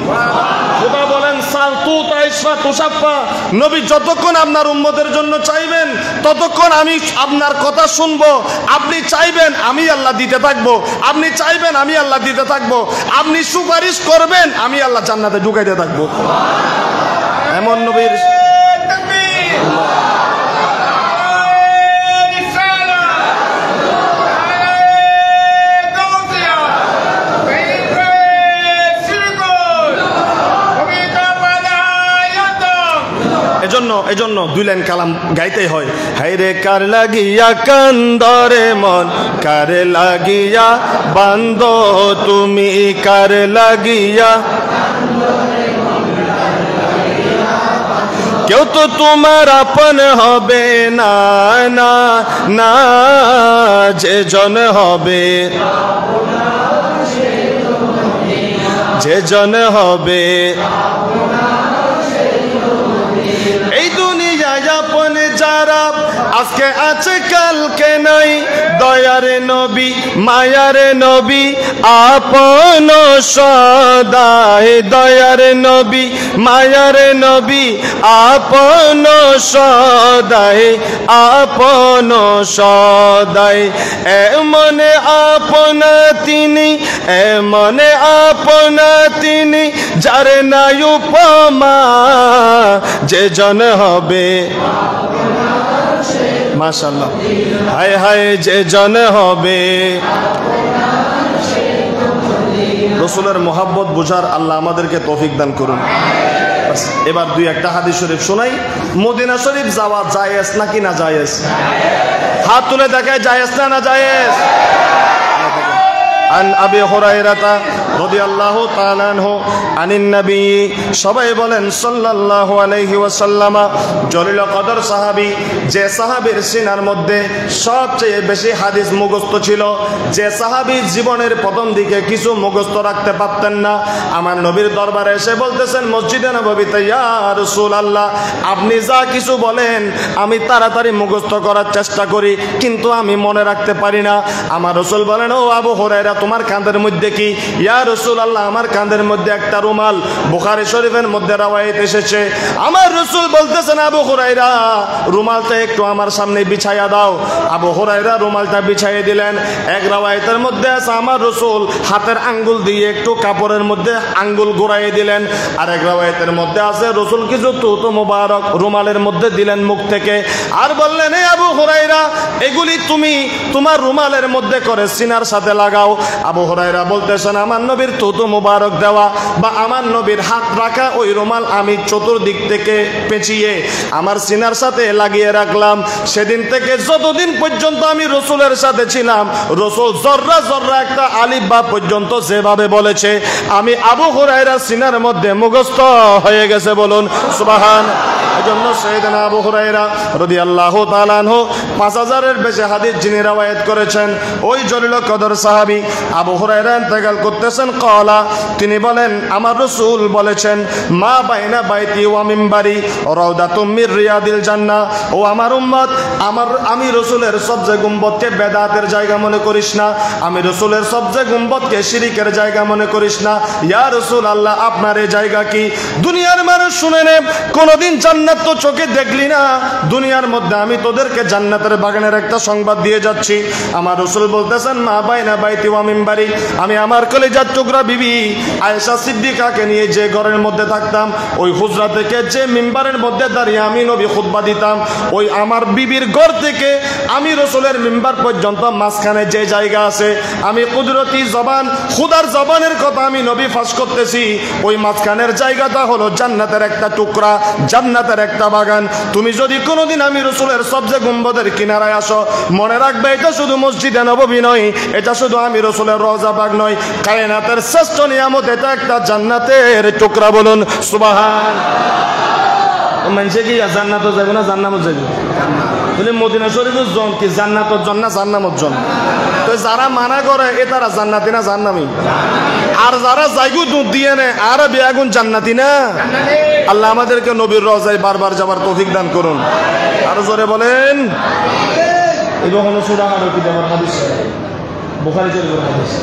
খোদা বলেন, সালতু তাইশফা তুশাফা। নবী যতক্ষণ আপনার উম্মতের জন্য চাইবেন, ততক্ষণ আমি আপনার কথা শুনবো। আপনি চাইবেন, আমি আল্লাহ দিতে থাকবো। আপনি চাইবেন, আমি আল্লাহ দিতে থাকবো। আপনি সুপারিশ করবেন, আমি আল্লাহ জান্নাতে ঢুকাইতে থাকবো। এমন নবীর এজন্য 2 লাইন কালাম গাইতেই হয়। হায়রে কার লাগিয়া কান্দরে মন, কার লাগিয়া বান্দ তুমি, কার লাগিয়া কেউ তো তোমার আপন হবে না, না না, যে জন হবে, যে জন হবে এই দুনিয়ায় আপন যারা, আজকে আছে কালকে নাই। দয়ার নবী মায়ার নবী আপন সদাই, দয়ার নবী মায়ার নবী আপন সদাই, আপন সদাই। এমন আপন তিনি, এমন আপন তিনি, যার নাই উপমা, যে জন হবে। মাশাআল্লাহ, হায় হায়, যে জন হবে। রাসূলের মোহাব্বত বুঝার আল্লাহ আমাদেরকে তৌফিক দান করুন। এবার 2-1টা হাদিস শরীফ শোনাই। মদিনা শরীফ যাওয়া জায়েজ নাকি না জায়েজ? হাত তুলে দেখায় জায়েজ না জায়েজ? আন আবি হুরায়রা রাদিয়াল্লাহু তাআলা আনহু আনিন নবী, সবাই বলেন সাল্লাল্লাহু আলাইহি ওয়াসাল্লাম। জলিল কদর সাহাবী, যে সাহাবীর সিনার মধ্যে সবচেয়ে বেশি হাদিস মুখস্থ ছিল, যে সাহাবী জীবনের প্রথম দিকে কিছু মুখস্থ রাখতে পারতেন না, আমার নবীর দরবারে এসে বলতেছেন মসজিদে নববীতে, ইয়া রাসূলুল্লাহ, আপনি যা কিছু বলেন আমি তাড়াতাড়ি মুখস্থ করার চেষ্টা করি, কিন্তু আমি মনে রাখতে পারি না। আমার রাসূল বলেন, ও আবু হুরায়রা, তোমার কাঁধের মধ্যে কি? ইয়া রাসূলুল্লাহ, আমার কাঁধের মধ্যে একটা রুমাল। বুখারী শরীফের মধ্যে রওয়ায়াত এসেছে, আমার রাসূল বলতেছেন, আবু হুরায়রা, রুমালটা একটু আমার সামনে বিছাইয়া দাও। আবু হুরায়রা রুমালটা বিছাইয়ে দিলেন। এক রওয়ায়াতের মধ্যে আছে আমার রাসূল হাতের আঙ্গুল দিয়ে একটু কাপড়ের মধ্যে আঙ্গুল ঘুরাইয়ে দিলেন। আর এক রওয়ায়াতের মধ্যে আছে রাসূল কিছু তুতো মোবারক রুমালের মধ্যে দিলেন মুখ থেকে, আর বললেন, হে আবু হুরায়রা, এগুলি তুমি তোমার রুমালের মধ্যে করে সিনার সাথে লাগাও। আবু হুরায়রা বলতেছেন, আমার নবীর তুতো মোবারক দেওয়া বা আমার নবীর হাত রাখা ওই রুমাল আমি চতুর্দিক থেকে পেঁচিয়ে আমার সিনার সাথে লাগিয়ে রাখলাম। সেদিন থেকে যতদিন পর্যন্ত আমি রাসূলের সাথে ছিলাম, রাসূল জর্রা জর্রা একটা আলিফ বা পর্যন্ত যেভাবে বলেছে, আমি আবু হুরায়রা সিনার মধ্যে মুখস্থ হয়ে গেছে। বলুন সুবহান। জন্য সাইয়েদনা আবু হুরায়রা রাদিয়াল্লাহু তাআলা আনহু 5000-এর বেশি হাদিস যিনি রওয়ায়াত করেছেন, ওই জলিল কদর সাহাবী আবু হুরায়রা ইন্তেকাল করতেছেন। ক্বালা, তিনি বলেন আমার রাসূল বলেছেন, মা বাইনা বাইতি ওয়া মিম্বারি রাউদাতুম মির রিয়াদিল জান্নাহ। ও আমার উম্মত, আমি রাসূলের সবচেয়ে গুম্বদকে বেদাতের জায়গা মনে করিস না, আমি রাসূলের সবচেয়ে গুম্বদকে শিরকের জায়গা মনে করিস না। ইয়া রাসূল আল্লাহ, আপনার এই জায়গা কি? দুনিয়ার মানুষ শুনে নে, কোনদিন জান্নাত তো চোখে দেখলি না, দুনিয়ার মধ্যে আমি তোদেরকে জান্নাতের বাগানের একটা সংবাদ দিয়ে যাচ্ছি। আমার রাসূল বলতেছেন, মা বাইনা বাইতি ওয়া মিম্বারি, আমি আমার কলিজার টুকরা বিবি আয়েশা সিদ্দিকাকে নিয়ে যে ঘরের মধ্যে থাকতাম, ওই হুজরা থেকে যে মিম্বারের মধ্যে দাঁড়িয়ে আমি নবী খুতবা দিতাম, ওই আমার বিবির ঘর থেকে আমি রাসূলের মিম্বার পর্যন্ত মাঝখানে যে জায়গা আছে, আমি কুদরতি জবান খুদার জবানের কথা আমি নবী ফাঁস করতেছি, ওই মাঝখানের জায়গাটা হলো জান্নাতের একটা টুকরা, জান্নাতের একটা বাগান। তুমি যদি কোনোদিন আমি রাসূলের সবচেয়ে গুম্বদের কিনারায় আসো, মনে রাখবে এটা শুধু মসজিদে নববী নয়, এটা শুধু আমি রাসূলের রওজা বাগ নয়, কায়নাতের শ্রেষ্ঠ নিয়ামত, এটা একটা জান্নাতের টুকরা। বলুন সুবহানাল্লাহ। মানুষে কি জান্নাতও যাবে না জান্নাতও যাবে? বলে মদিনা শরীফের জন কি জান্নাতর জন না জান্নামত জন? তো যারা মানা করে এ তারা জান্নাতি না জান্নামি? আর যারা যাইগু দুধ দিয়ে নেয় আর বেয়াগুন জান্নাতি না? আল্লাহ আমাদেরকে নবীর রওজায় বারবার যাবার তৌফিক দান করুন। আরো জোরে বলেন। এই কখনো সূরা আর কি দেবার হাদিস, বুখারী শরীফের হাদিস।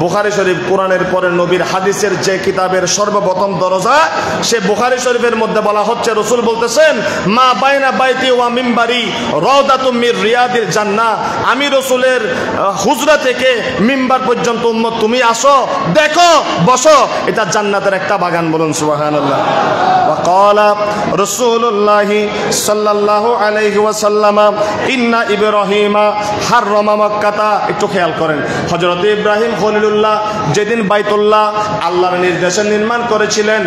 বুখারী শরীফ কোরআনের পরে নবীর হাদিসের যে কিতাবের সর্বপ্রথম দরজা, সে বুখারী শরীফের মধ্যে বলা হচ্ছে, রাসূল বলতেছেন, মা বাইনা বাইতি ওয়া মিম্বারি রাউদাতুম মির রিয়াদিল জান্নাহ, আমি রাসূলের হুজরা থেকে মিম্বার পর্যন্ত উম্মত তুমি আসো, দেখো, বসো, এটা জান্নাতের একটা বাগান। বলুন সুবহানাল্লাহ। ওয়া ক্বালা রাসূলুল্লাহ সাল্লাল্লাহু আলাইহি ওয়াসাল্লাম, ইন্না ইব্রাহিমা হাররামা মক্কাতা। একটু খেয়াল করেন, হযরত ইব্রাহিম খলিলুল্লাহ যেদিন বাইতুল্লাহ আল্লাহর নির্দেশে নির্মাণ করেছিলেন,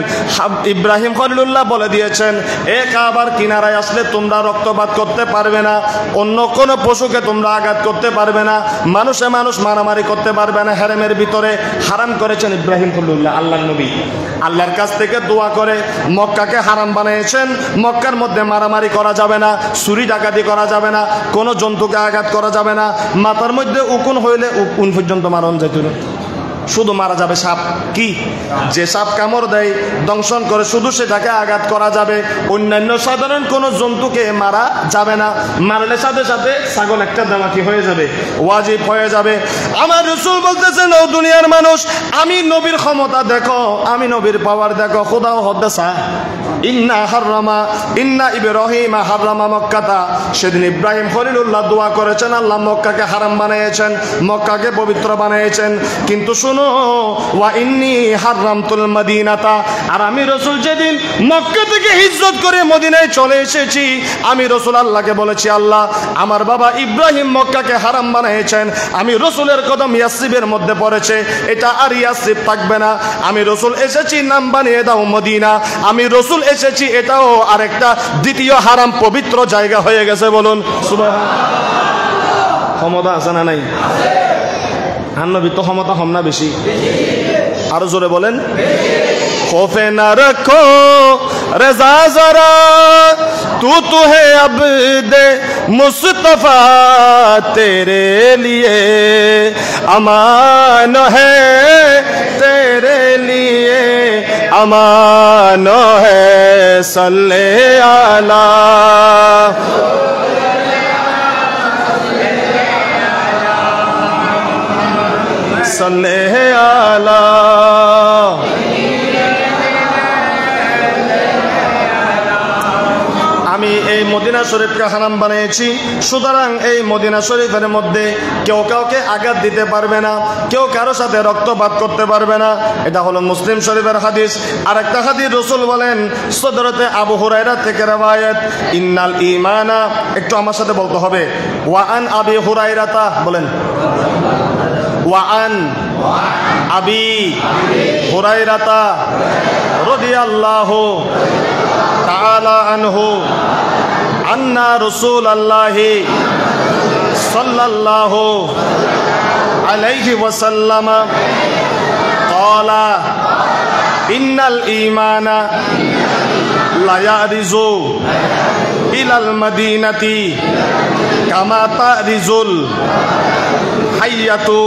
ইব্রাহিম খলিলুল্লাহ বলে দিয়েছেন, এ কাবার কিনারায় আসলে তোমরা রক্তপাত করতে পারবে না, অন্য কোন পশুকে তোমরা আঘাত করতে পারবে না, মানুষে মানুষ মারামারি করতে পারবে না, হেরেমের ভিতরে হারাম করেছেন ইব্রাহিম খলিলুল্লাহ আল্লাহর নবী। আল্লাহর কাছ থেকে দোয়া করে মক্কাকে হারাম বানিয়েছেন, মক্কার মধ্যে মারামারি করা যাবে না, চুরি ডাকাতি করা যাবে না, কোনো জন্তুকে আঘাত করা যাবে না, মাথার মধ্যে উকুন হইলে উকুন পর্যন্ত মারণ যেত না, শুধু মারা যাবে সাপ। কি? যে সাপ কামড় দেয়, দংশন করে, শুধু সেটাকে আঘাত করা যাবে, অন্যান্য সাধারণ কোনো জন্তুকে মারা যাবে না। মারলে সাথে সাথে ছাগল একটা দেওয়া কি হয়ে যাবে? ওয়াজিব হয়ে যাবে। আমার রাসূল বলতেছেন, ও দুনিয়ার মানুষ, আমি নবীর ক্ষমতা দেখো, আমি নবীর পাওয়ার দেখো। খোদাও হদ্দাসা ইন্না ইব্রাহিমা হাররামা মক্কাতা। সেদিন ইব্রাহিম খলিলুল্লাহ দোয়া করেছেন, আল্লাহ মক্কাকে হারাম বানিয়েছেন, মক্কাকে পবিত্র বানিয়েছেন, কিন্তু শুনো, ওয়া ইন্নী হাররামতুল মদিনাতা, আর আমি রাসূল যেদিন মক্কা থেকে হিজরত করে মদিনায় চলে এসেছি, আমি রাসূল আল্লাহকে বলেছি, আল্লাহ আমার বাবা ইব্রাহিম মক্কাকে হারাম বানিয়েছেন, আমি রাসূলের কদম ইয়াসরিবের মধ্যে পড়েছে, এটা আর ইয়াসরিব থাকবে না, আমি রাসূল এসেছি, নাম বানিয়ে দাও মদিনা, আমি রাসূল এসেছি, এটাও আরেকটা দ্বিতীয় হারাম পবিত্র জায়গা হয়ে গেছে। বলুন সুবহানাল্লাহ। ক্ষমতা আছে না নাই? নবী তো ক্ষমতা কম না বেশি? আরো জোরে বলেন। খৌফে না রখো রেজা জরা, তু হে আবদে মুস্তফা, তেরে লিয়ে আমান হে, তেরে লিয়ে আমান হে, সাল্লে আলা। সাল্লে আলা। আমি এই মদিনা শরীফকে হারাম বানিয়েছি, সুতরাং এই মদিনা শরীফের মধ্যে কেউ কাউকে আঘাত দিতে পারবে না, কেউ কারো সাথে রক্তপাত করতে পারবে না। এটা হলো মুসলিম শরীফের হাদিস। আর একটা হাদিস রাসূল বলেন, সদরতে আবু হুরায়রা থেকে রওয়ায়াত, ইন্নাল ঈমানা, একটু আমার সাথে বলতে হবে, ওয়া আন আবি হুরায়রাতা, বলেন, ওয়ান আবি হুরায়রাতা রাদিয়াল্লাহু তাআলা আনহু আন্না রাসূলুল্লাহি সাল্লাল্লাহু আলাইহি ওয়াসাল্লাম ক্বালা ইন্নাল ঈমানা লায়ারিজু ইলাল মাদিনাতি কামা তারিজুল হাইয়াতু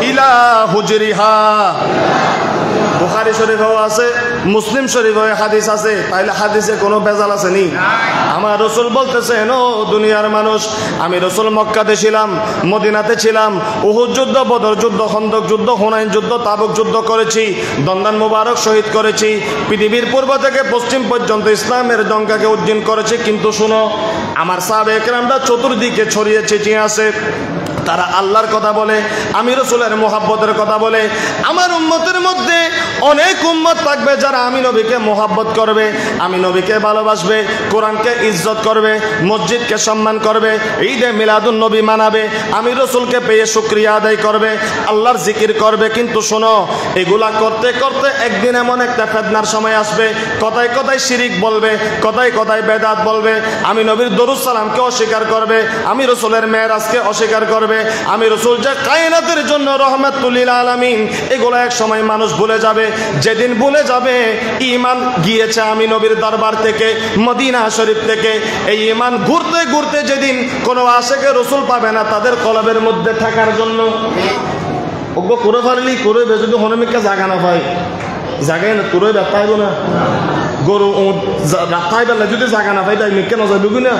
ইলা হুজরিহা। বুখারী শরীফেও আছে, মুসলিম শরীফেও হাদিস আছে। তাইলে হাদিসে কোনো ভেজাল আছে নি? আমার রাসূল বলতেছেন, ও দুনিয়ার মানুষ, আমি রাসূল মক্কাতে ছিলাম, মদিনাতে ছিলাম, উহুদ যুদ্ধ, বদর যুদ্ধ, খন্দক যুদ্ধ, হুনাইন যুদ্ধ, তাবুক যুদ্ধ করেছি, দন্দান মুবারক শহীদ করেছি, পৃথিবীর পূর্ব থেকে পশ্চিম পর্যন্ত ইসলামের ডঙ্কাকে উজ্জীন করেছি। কিন্তু শুনো, আমার সাহাবে একরামরা চতুর্দিকে ছড়িয়ে ছিটিয়ে আছে। তারা আল্লাহর কথা বলে, আমি রাসূলের মুহাব্বতের কথা বলে। আমার উম্মতের মধ্যে অনেক উম্মত থাকবে যারা আমি নবীকে মুহাব্বত করবে, আমি নবীকে ভালোবাসবে, কোরআনকে ইজ্জত করবে, মসজিদকে সম্মান করবে, ঈদে মিলাদুন নবী মানাবে, আমি রাসূলকে পেয়ে শুকরিয়া আদায় করবে, আল্লাহর জিকির করবে। কিন্তু শোনো, এগুলা করতে করতে একদিন এমন একটা ফিতনার সময় আসবে, কথায় কথায় শিরিক বলবে, কথায় কথায় বেদাত বলবে, আমি নবীর দরুদ সালামকে অস্বীকার করবে, আমি রাসূলের মেরাজকে অস্বীকার করবে, আমি রাসূল যে কায়নাতের জন্য রহমাতুল লিল আলামিন, এগুলো এক সময় মানুষ ভুলে যাবে। যেদিন ভুলে যাবে ঈমান গিয়েছে আমি নবীর দরবার থেকে, মদিনা শরীফ থেকে, এই ঈমান ঘুরতে ঘুরতে যেদিন কোনো আশিকে রাসূল পাবে না তাদের কলবের মধ্যে থাকার জন্য, ওগো করে ফেললি করে যদি হনমিকা জায়গা না পায়, জায়গায় না করে ব্যথাইব না, গরু রাত্তাই বেলা যদি জায়গা না পাই তাই কেন যাবে না?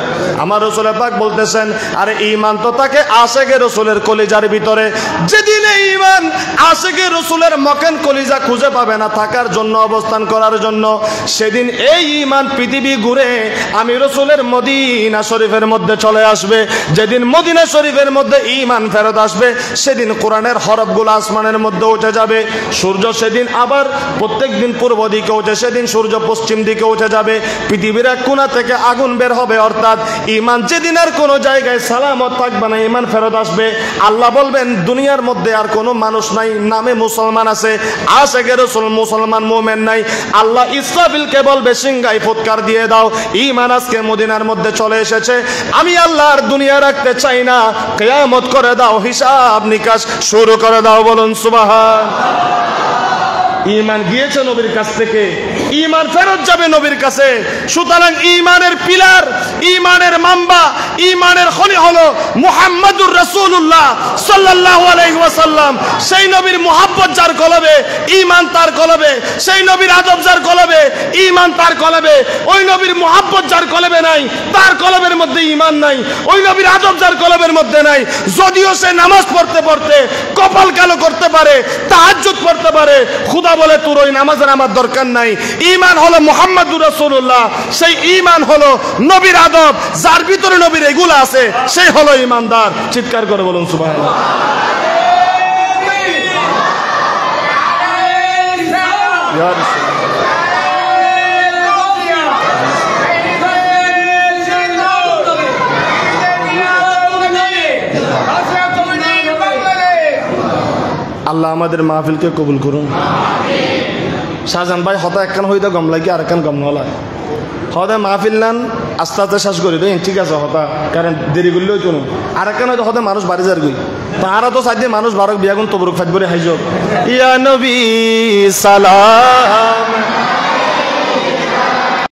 আমার রাসূল পাক বলতেছেন, আরে ঈমান তো তাকে আশিকে রাসূলের কলিজার ভিতরে, যেদিন এই ঈমান আশিকে রাসূলের মকান কলিজা খুঁজে পাবে না থাকার জন্য, অবস্থান করার জন্য, সেদিন এই ঈমান পৃথিবী ঘুরে আমি রাসূলের মদিনা শরীফের মধ্যে চলে আসবে। যেদিন মদিনা শরীফের মধ্যে ঈমান ফেরত আসবে, সেদিন কোরআনের হরফগুলো আসমানের মধ্যে উঠে যাবে। সূর্য সেদিন আবার প্রত্যেক দিন পূর্ব দিকে ওঠে, সেদিন সূর্য পশ্চিম দিকে উঠে যাবে, পৃথিবীর এক কোণা থেকে আগুন বের হবে। অর্থাৎ ঈমান যেদিন আর কোনো জায়গায় সালামত থাকবে না, ঈমান ফেরত আসবে। আল্লাহ বলবেন, দুনিয়ার মধ্যে আর কোনো মানুষ নাই, নামে মুসলমান আছে, আশিকে রাসূল মুসলমান মুমিন নাই। আল্লাহ ইসরাফিলকে বলবে, সিংহাই ফুৎকার দিয়ে দাও, ঈমান আজকে মদিনার মধ্যে চলে এসেছে, আমি আল্লাহ আর দুনিয়া রাখতে চাই না, কিয়ামত করে দাও, হিসাব নিকাশ শুরু করে দাও। বলুন সুবহান। ঈমান গিয়েছে নবীর কাছ থেকে, ঈমান ফেরত যাবে নবীর কাছে। সুতরাং ঈমানের পিলার, ঈমানের মাম্বা, ঈমানের খনি হলো মুহাম্মাদুর রাসূলুল্লাহ সাল্লাল্লাহু আলাইহি ওয়াসাল্লাম। সেই নবীর মুহাব্বত যার কলবে, ঈমান তার কলবে। সেই নবীর আদব যার কলবে, ঈমান তার কলবে। ওই নবীর মুহাব্বত যার কলবে নাই, তার কলবের মধ্যে ঈমান নাই। ওই নবীর আদব যার কলবের মধ্যে নাই, যদিও সে নামাজ পড়তে পড়তে কপাল কালো করতে পারে, তাহাজ্জুদ পড়তে পারে, খুদা বলে তোর ওই নামাজের আমার দরকার নাই। ঈমান হলো মুহাম্মাদুর রাসূলুল্লাহ, সেই ঈমান হলো নবীর আদব, যার ভিতরে নবীর এগুলো আছে সেই হলো ঈমানদার। চিৎকার করে বলুন সুবহানাল্লাহ। আল্লাহ আমাদের মাহফিলকে কবুল করুন। শাহজাহান ভাই হতা একখান হইতে গম লাগে আর একখান গম নলা হতে মাহফিল নান আস্তে আস্তে শেষ করি দেন, ঠিক আছে হতা, কারণ দেরি করলেও চলো। আর একখান হয়তো হতে মানুষ বাড়ি যার গই, তারা তো সাইডে মানুষ বারক বিয়াগুন তবরুক ফাইট করে হাইজ ইয়া নবী সালাম